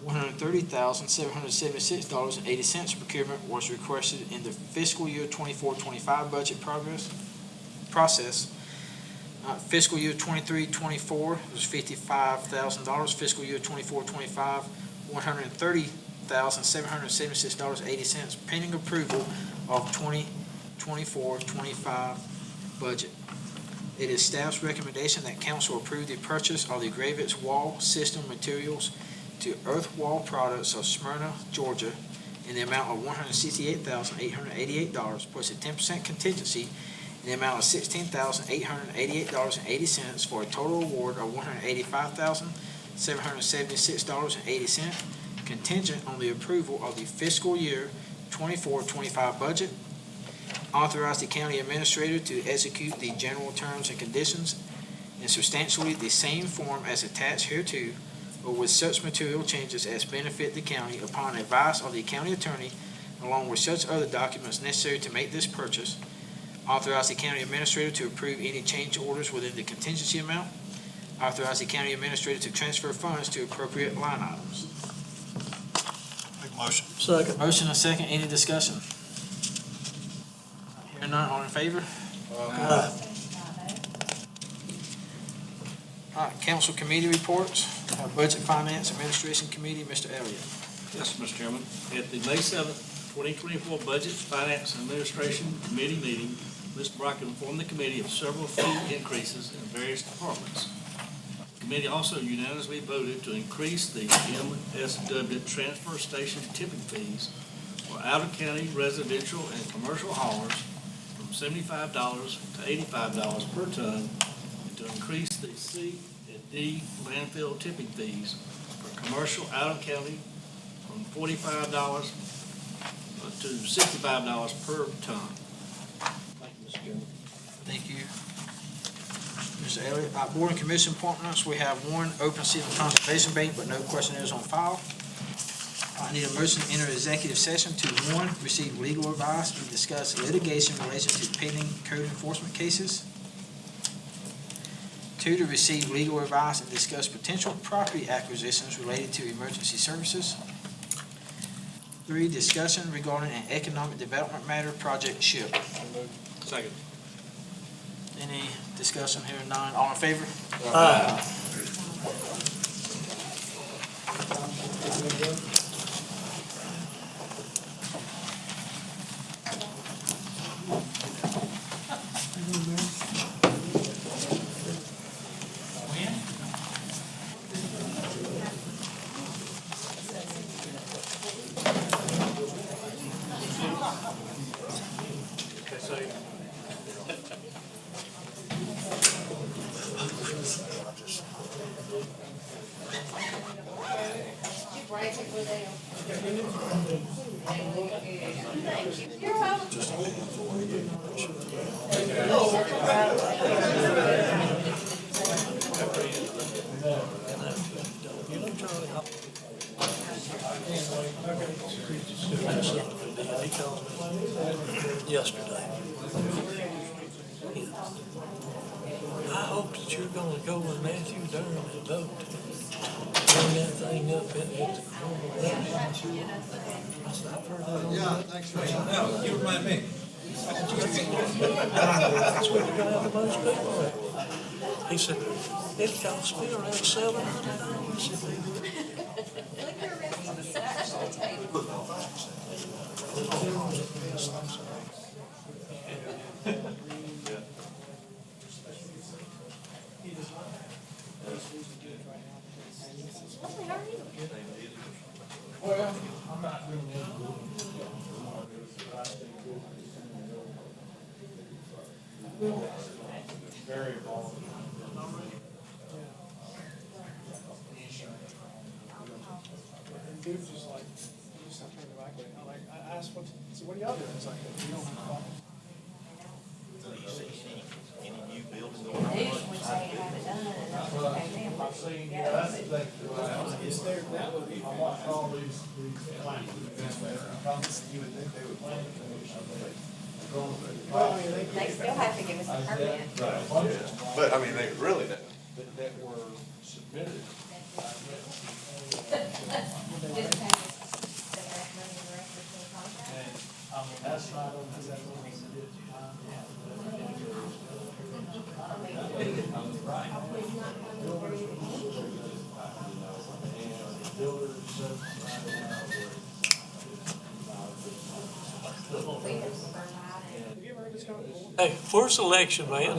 $130,776.80 procurement was requested in the fiscal year 24-25 budget process. Fiscal year 23-24 was $55,000. Fiscal year 24-25, $130,776.80, pending approval of 24-25 budget. It is staff's recommendation that council approve the purchase of the Gravitz wall system materials to Earth Wall Products of Smyrna, Georgia, in the amount of $168,888, plus a 10% contingency in the amount of $16,888.80, for a total award of $185,776.80, contingent on the approval of the fiscal year 24-25 budget. Authorize the county administrator to execute the general terms and conditions in substantially the same form as attached hereto, or with such material changes as benefit the county upon advice of the county attorney, along with such other documents necessary to make this purchase. Authorize the county administrator to approve any change orders within the contingency amount. Authorize the county administrator to transfer funds to appropriate line items. Make a motion. Second. Motion and second, any discussion? Hearing none, all in favor? All right, council committee reports. Budget Finance Administration Committee, Mr. Elliott. Yes, Mr. Chairman. At the May 7th, 2024 Budget, Finance, and Administration Committee meeting, Mr. Brock informed the committee of several fee increases in various departments. The committee also unanimously voted to increase the MSW transfer station tipping fees for for out-of-county residential and commercial haulers from $75 to $85 per ton, and to increase the C and D landfill tipping fees for commercial out-of-county from $45 to $65 per ton. Thank you, Mr. Chairman. Thank you. Mr. Elliott, board and commission appointments, we have one open seat on conservation bank, but no questionnaires on file. I need a motion to enter executive session to, one, receive legal advice and discuss litigation in relation to pending code enforcement cases. Two, to receive legal advice and discuss potential property acquisitions related to emergency services. Three, discussion regarding an economic development matter, Project SHIP. Second. Any discussion here? None. All in favor? Yesterday. I hope that you're gonna go with Matthew Durham and vote. Bring that thing up at the. I've heard that on. Yeah, thanks for that. No, you remind me. That's where you're gonna have the most people there. He said, it costs me around $700. Well, I'm not doing that. Very involved. Dude's just like, just not turning back. I asked, what are y'all doing? It's like, you don't have a phone. Is there, that would be. I watched all these plans. You would think they would plan it. Well, I mean, They still have to give us a permit. But, I mean, they really don't. That were submitted. that's not, is that what we did? Hey, first election, man.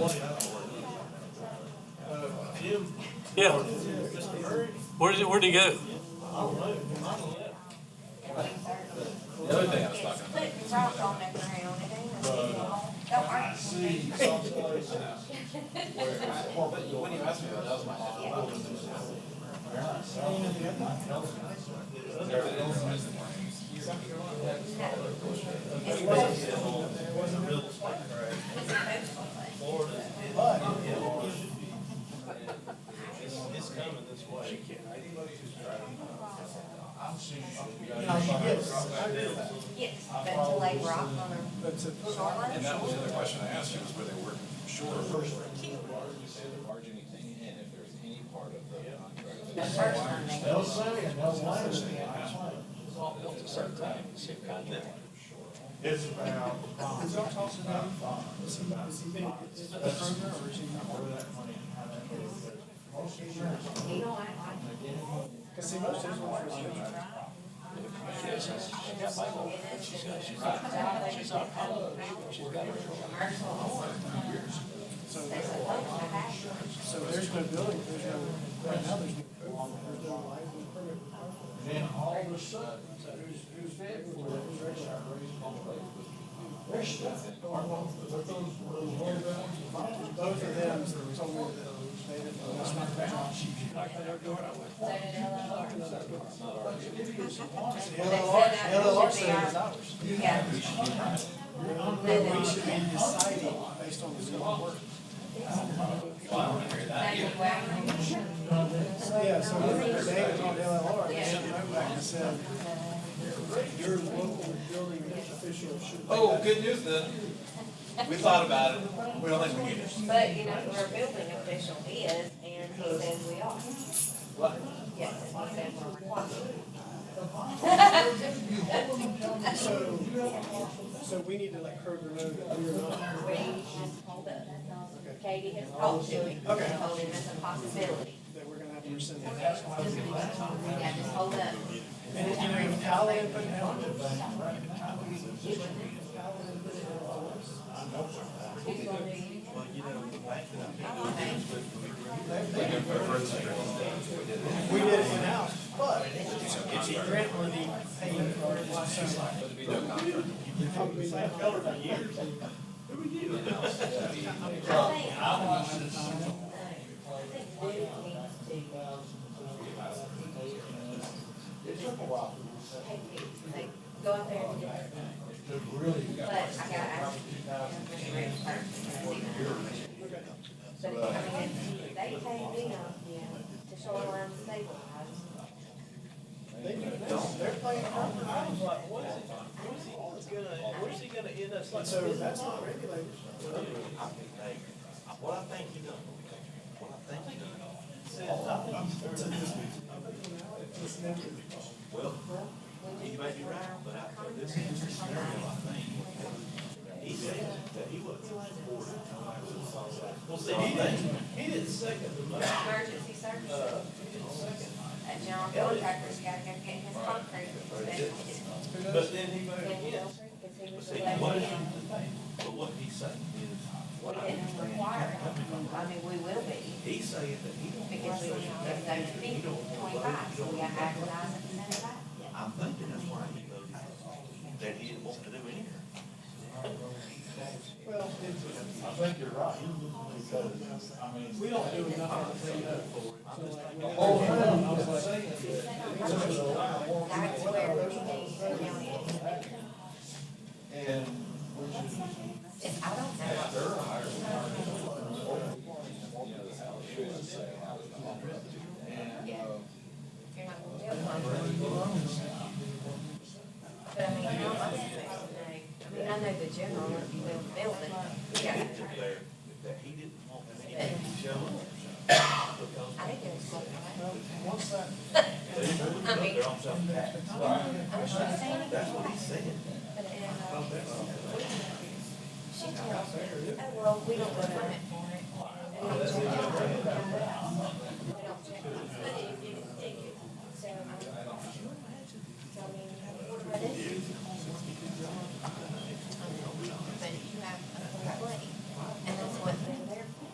Yeah. Where'd he go? The other thing I was talking about. Put rock on that ground, it ain't don't I see some places where corporate, when you asked me that, that was my thought. They're not saying it's coming this way. Anybody who's driving, I'm seeing. Yes, but to lay rock on a shoreline. And that was the other question I asked you, was where they were short of first. Barge anything in if there's any part of the contract. The first one they. They'll say, and they'll lie. Built a certain time, same contract. It's about. Is that talking about? Is he being, is that the program or is he not where that money? Most insurance. Cause see, most of these ones are residential. So there's no building, there's no, right now, there's no license permit. And all of a sudden, who's vehicle is registered? Both of them told me that they didn't, that's not their job. LLR said it's ours. Yeah. We should be deciding based on the scope of work. Yeah, so David told LLR, they sent a note back and said, your local building official should. Oh, good news then. We thought about it. We don't think we need it. But, you know, who our building official is, and he says we are. What? Yes, he said we're required. So we need to let Kroger know that we are not. We have told us. Katie has talked to him. Okay. Told him it's a possibility. That we're gonna have to rescind that. Yeah, just hold up. And if you know, if Paladin put down. We did it in-house, but it's a grant money paying for it last summer. We've had Keller for years. Go out there and get it. But I gotta ask you. But, I mean, they paid me to shoreline stabilize. They're playing around. I was like, where's he gonna end up? So that's not regulated. What I think he done. What I think he done. Well, he might be right, but this is the scenario, I think. He said that he wasn't supported. Well, see, he didn't second the motion. Emergency services. And John Contractor's gotta go get his concrete. But then he voted against. But see, but what he's saying is. We didn't require it. I mean, we will be. He's saying that he don't. Because we, if those 50, 25, so we gotta advertise it and send it back. I'm thinking that's why he voted, that he didn't want to do anything. Well, I think you're right, because, I mean, we don't do enough to clean up. So like, when I was like. That's where we need the county. And If, I don't know. Yeah. You're not gonna build one. But I mean, how much is it? I mean, I know the general, if you build a building, yeah. That he didn't want But anything to show up. I think it was something like I mean, They're on something. I'm not saying That's what he said. But, she tells me, oh, well, we don't go permit for it. We don't check it. We don't check it. So, I mean, what is it? But you have a complaint, and that's what they're there for.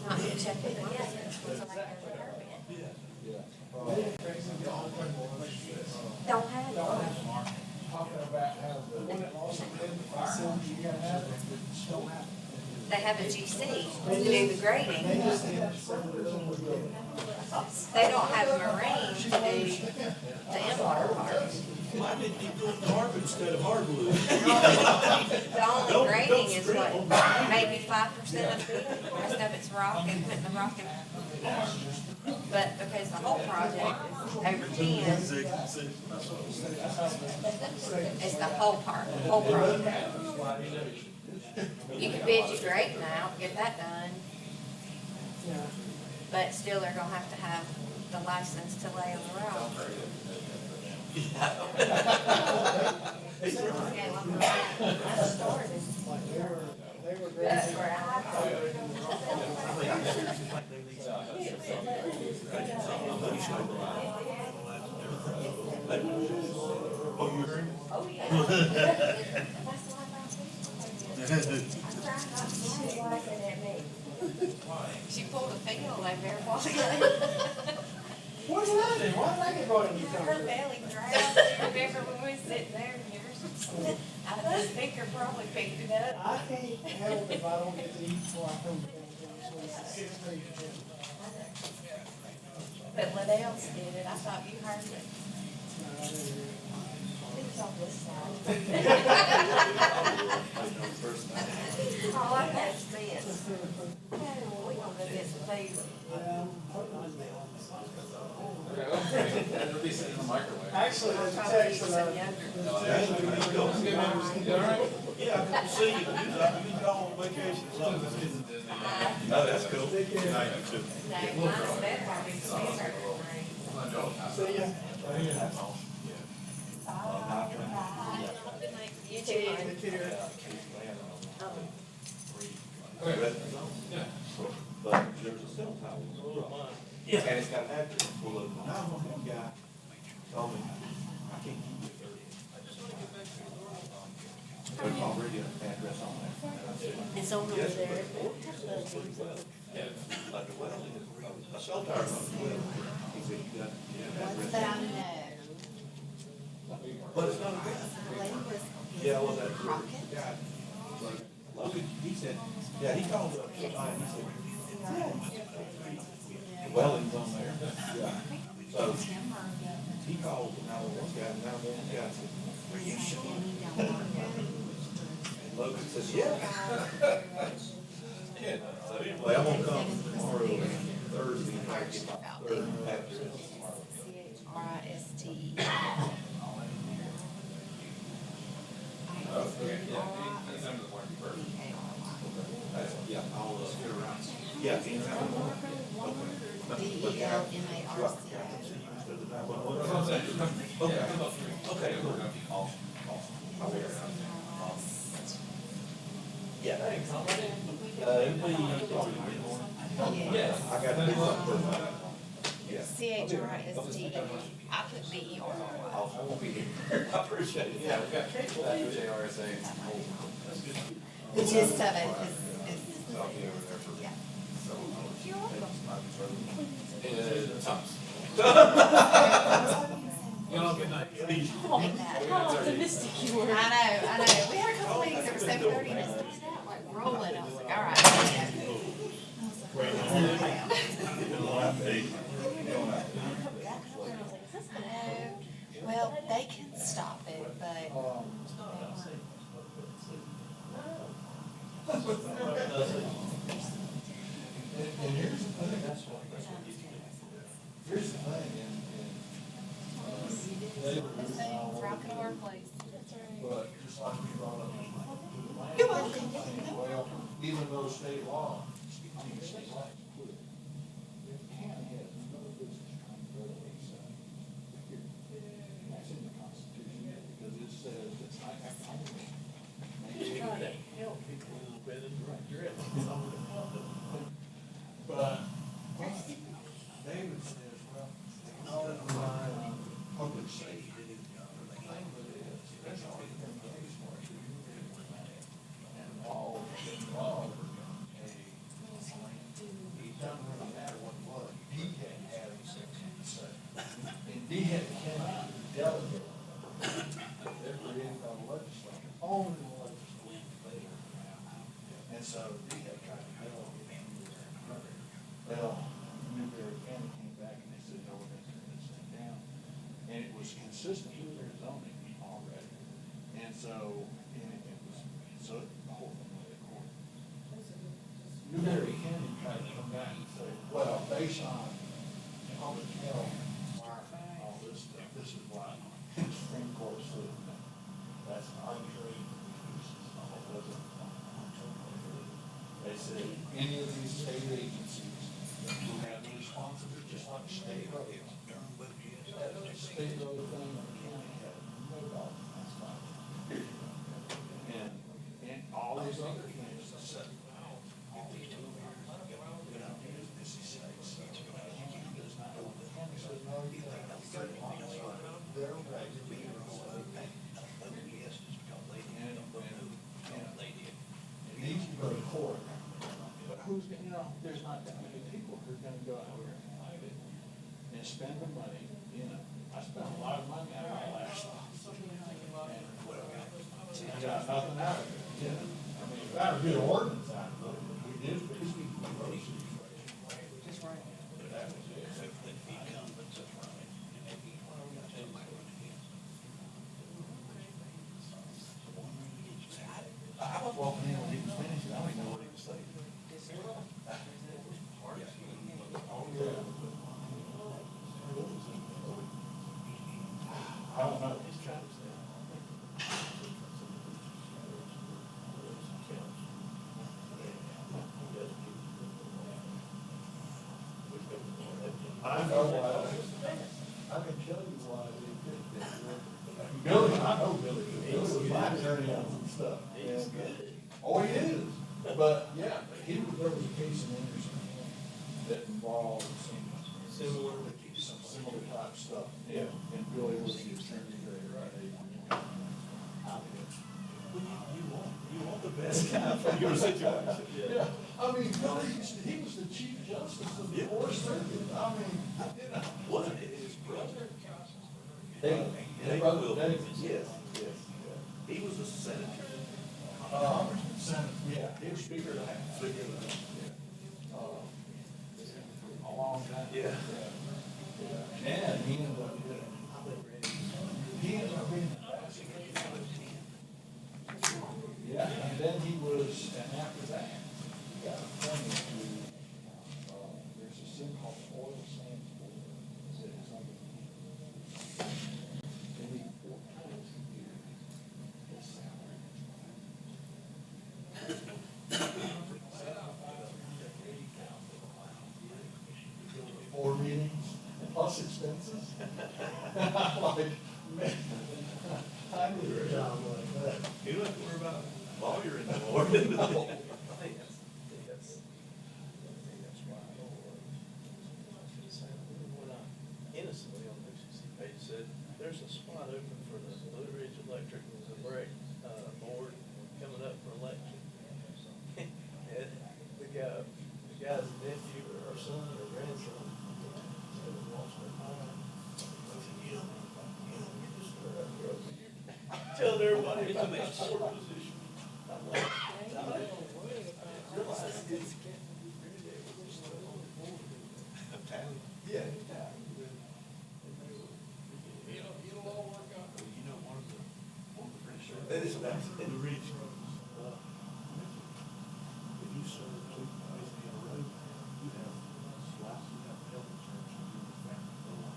Not to check it again, when somebody has a permit. Don't have it. Talking about how the one that lost their facility, you gotta have it, don't have it. They have a GC to do the grading. They just need to send it over. They don't have marine to do the in-water part. Why didn't he put garbage instead of hardwood? The only grading is what, maybe 5% of it, the rest of it's rock and putting the rock in. But because the whole project is over 10, it's the whole part, the whole project. You can bid your grading out, get that done. But still, they're gonna have to have the license to lay on the rock. That's where Oh, yeah. She pulled a finger over there while she What's happening? Why did I get brought in? her belly growled. Remember when we was sitting there and yours? The speaker probably picked it up. I can't help if I don't get to eat before I come downtown, so it's 6:30. But Liddell's did it, I thought you heard it. It's on this side. All I got is this. Oh, we gonna go get some food. Actually, there's a text that Yeah, I can see you, you go on vacation or something. Oh, that's cool. No, mine's better, I mean, it's better. You too. But there's a cell tower. Yeah. And it's got an address full of, 911 guy told me, I can't keep you 30. There's already an address on there. It's on over Yes, there. Like the well, a cell tower on the well. He said, you got an address. But it's not a big. Yeah, well, that guy, Logan, he said, yeah, he called up sometime, he said, Welling's on there. Yeah. So he called the 911 guy, and 911 guy said, are you sure? And Logan says, yeah. Yeah, so anyway, I'm gonna come tomorrow, Thursday, and try to get my third address tomorrow. Yeah, I'll get around. Yeah. Okay, cool. I'll be around. Yeah, thanks. Yeah, I got to do something. Yeah. CHRIST, I put BER. I won't be here. I appreciate it. Yeah, we got JRSA. The gist of it is, I'll be over there for. yeah. You're welcome. You know, good night. How optimistic you were. I know. We had a couple meetings at 7:30 and it started out like rolling. I was like, all right. Well, they can stop it, but. And here's the thing, that's what, here's the thing, Rock and roll place. but just like we brought up. You're welcome. Well, even though state law, state law included, if the county has no business trying to go to the side, that's in the Constitution, because it says it's not happening. Trying to help people a little bit in the right direction. But David says, well, all in line on public safety. The thing with it is, that's already been the case for us. And all involved, it doesn't really matter what it was. He had had something to say. And he had cannot delegate. They're created by the legislature, only the legislature. And so he had tried to delegate. Well, Newberry County came back and they said, no, we're gonna turn this thing down. And it was consistent with their zoning already. And so, the whole thing went to court. Newberry County tried to come back and say, well, based on public health, environment, all this stuff, this is why the Supreme Court said that's arbitrary. They said, any of these state agencies who have the responsibility, just like state roads. State road thing, the county had no dog, that's fine. And all these other things are set. Mississippi States. Does not, the county says, no, you can't. They're ready to be it needs to go to court. But who's, there's not that many people who are gonna go out there and fight it and spend the money, I spent a lot of money on my last. got nothing out of it, you know? I mean, we got a good ordinance out of it, we did fix the grocery situation. Just right. But that was it. I was walking in when he was finishing, I don't even know what he was saying. I don't know. I know why. I can tell you why they did that. Billy, I know Billy. Billy was my attorney on some stuff. He's good. Oh, he is. But, yeah, there was a case in Anderson that involved some similar type stuff. Yeah. And Billy was the attorney there, right? You want the best guy for your situation. Yeah. I mean, Billy, he was the chief justice of the Fourth Circuit. I mean, what? His brother? His brother, David. Yes. He was a senator. Senator, yeah, he was speaker of the House. Speaker of the House, yeah. A long time. Yeah. And he ended up being yeah, and then he was, and after that, he got appointed to, there's this thing called oil sands board. It's like they need 4 times a year. His salary. 4 meetings, plus expenses. I'm like, man, I need a job like that. You don't have to worry about lawyer anymore. No. I think that's Innocently on Lucy's page said, there's a spot open for the Blue Ridge Electric break board coming up for election. And the guy's nephew or son or grandson said, "Lost their mind." Telling everybody about that board position. I'm like, I realize it's yeah. It'll all work out. You know, one of the friends. That is about in the Ridge. If you serve 2 days in a row, you have slots, you have health insurance, and you have family.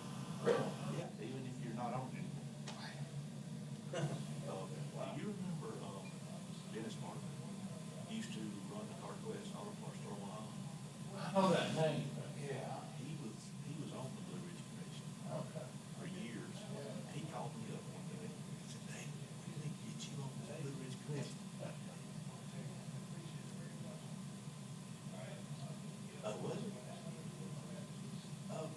Yeah, even if you're not on it. Do you remember Dennis Martin? He used to run the CarQuest Auto Parts Store in Ohio. I know that name, but yeah. He was on the Blue Ridge Commission. Okay. For years. He called me up one day and said, "Hey, we need to get you on the Blue Ridge Commission." Oh, was it? Oh.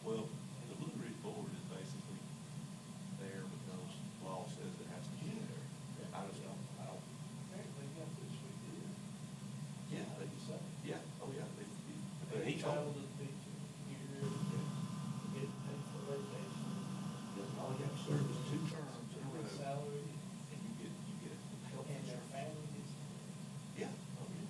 Well, the Blue Ridge Board is basically there because law says it has to be there. I just don't. Yeah, they can say. Yeah, oh yeah. But he told me. All you have to serve is 2 terms in a row. Salary. And you get health insurance. And their families. Yeah. Oh, yeah.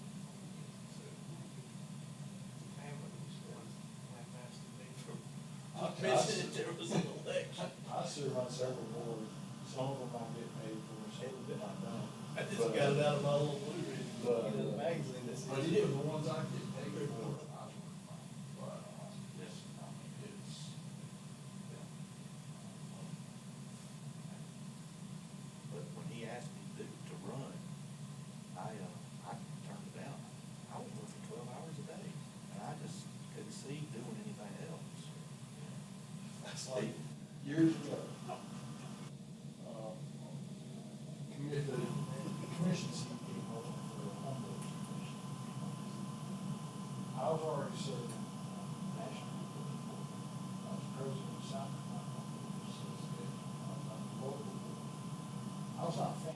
I serve on several boards, some of them I get paid for, some of them I don't. I just got it out of my little Blue Ridge, the magazine that says. The ones I get paid for, yes, it's. But when he asked me to run, I turned it down. I was working 12 hours a day, and I just couldn't see doing anything else. That's like years ago. The commission seat came open for the homeowners commission. I was already serving national. I was president of South Carolina. I was not fan.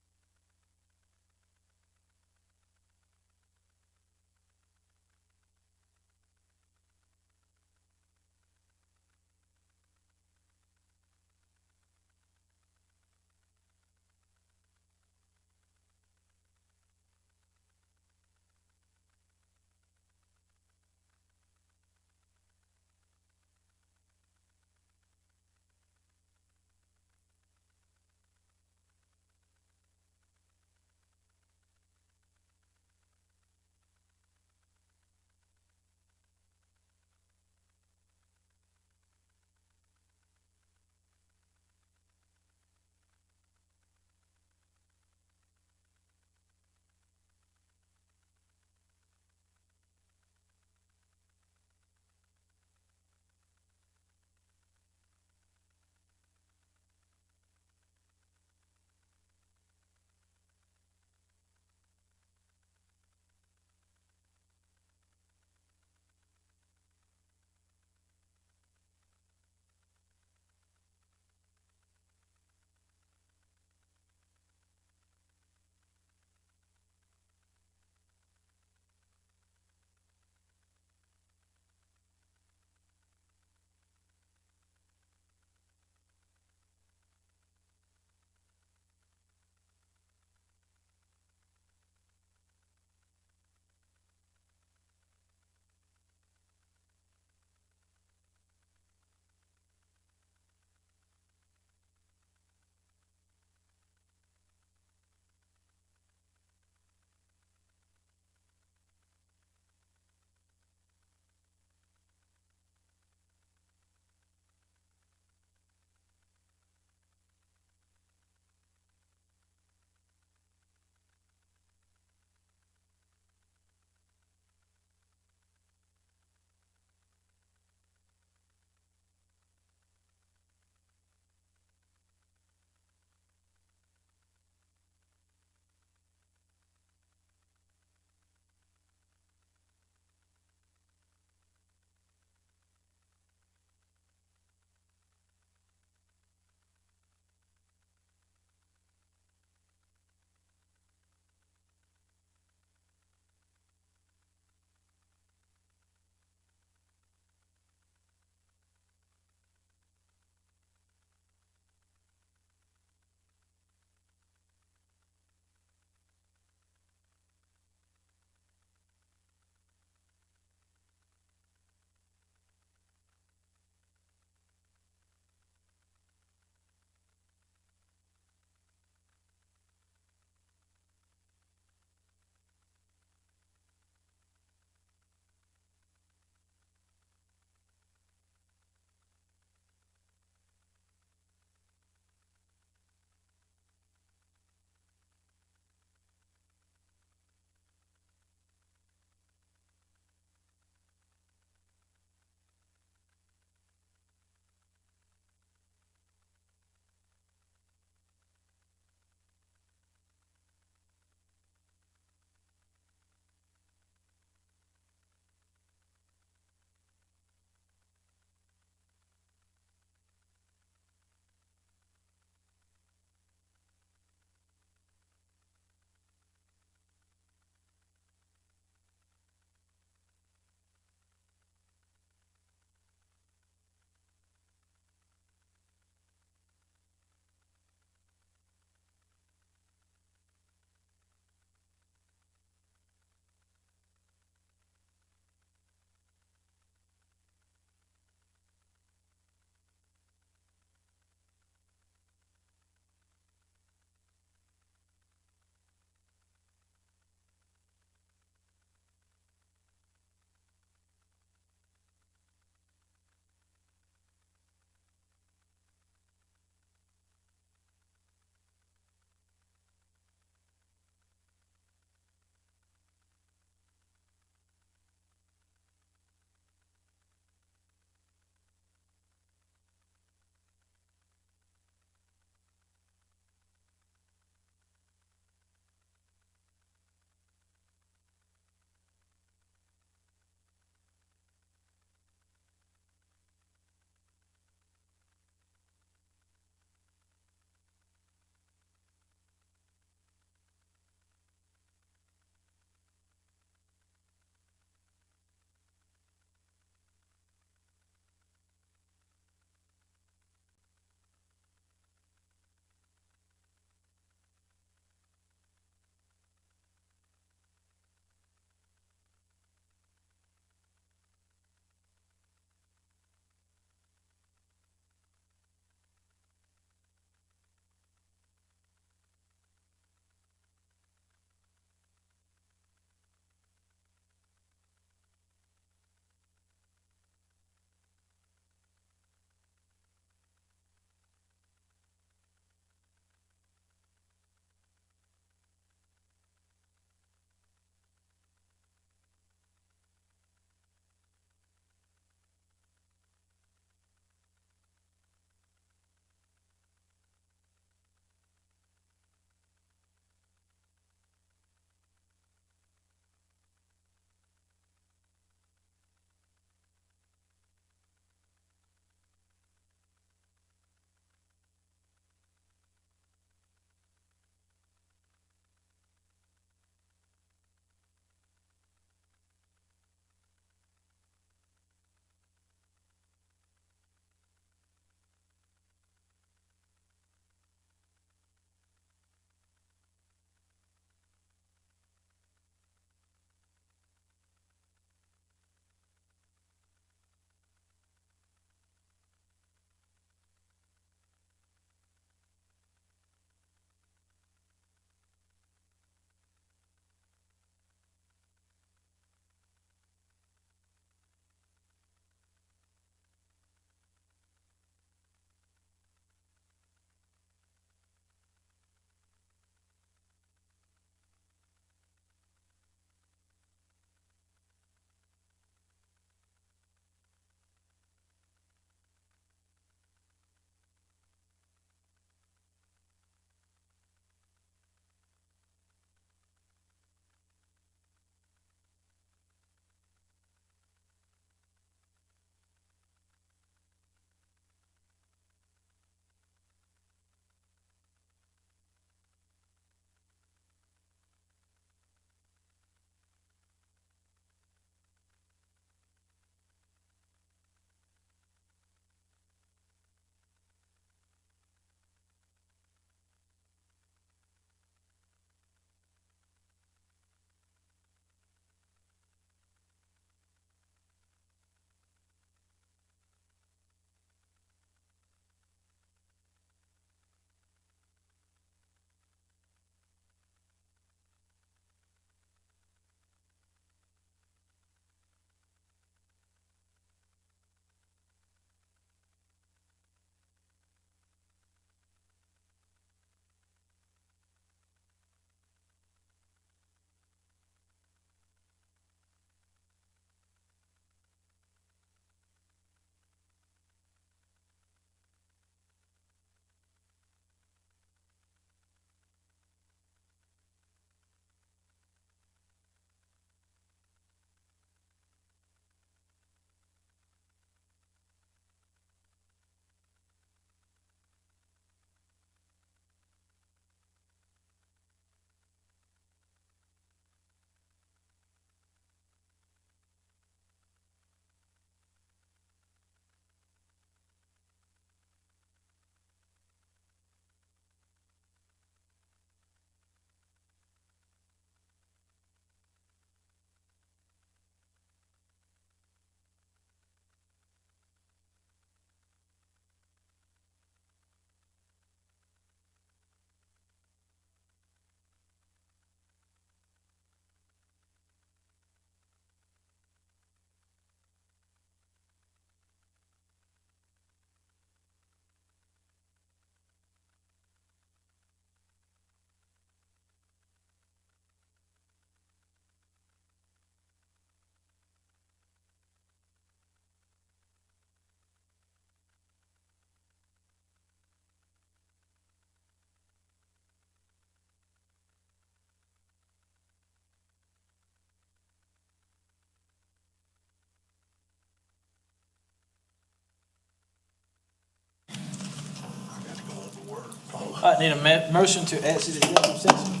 All right, need a motion to exit executive session.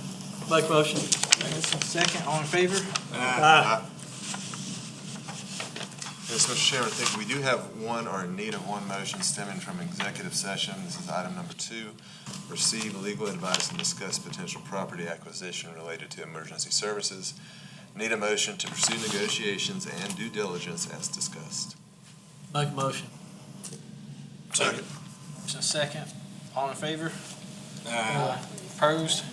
Make motion. Motion second, all in favor? Yes, Mr. Chairman, thank you. We do have one, or in need of one motion stemming from executive session. This is item number 2. Receive legal advice and discuss potential property acquisition related to emergency services. Need a motion to pursue negotiations and due diligence as discussed. Make a motion. Second. Motion second, all in favor? Opposed?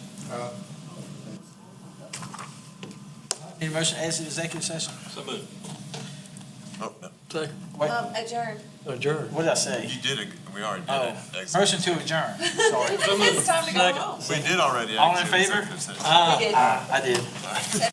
Need a motion to exit executive session? So moved. Oh, no. Second. Wait, Adjourn. Adjourn. what did I say? You did it. We already did Oh, it. Exit. motion to adjourn, sorry. It's time to go home. We did already. All in exit favor? executive session. We did. I did.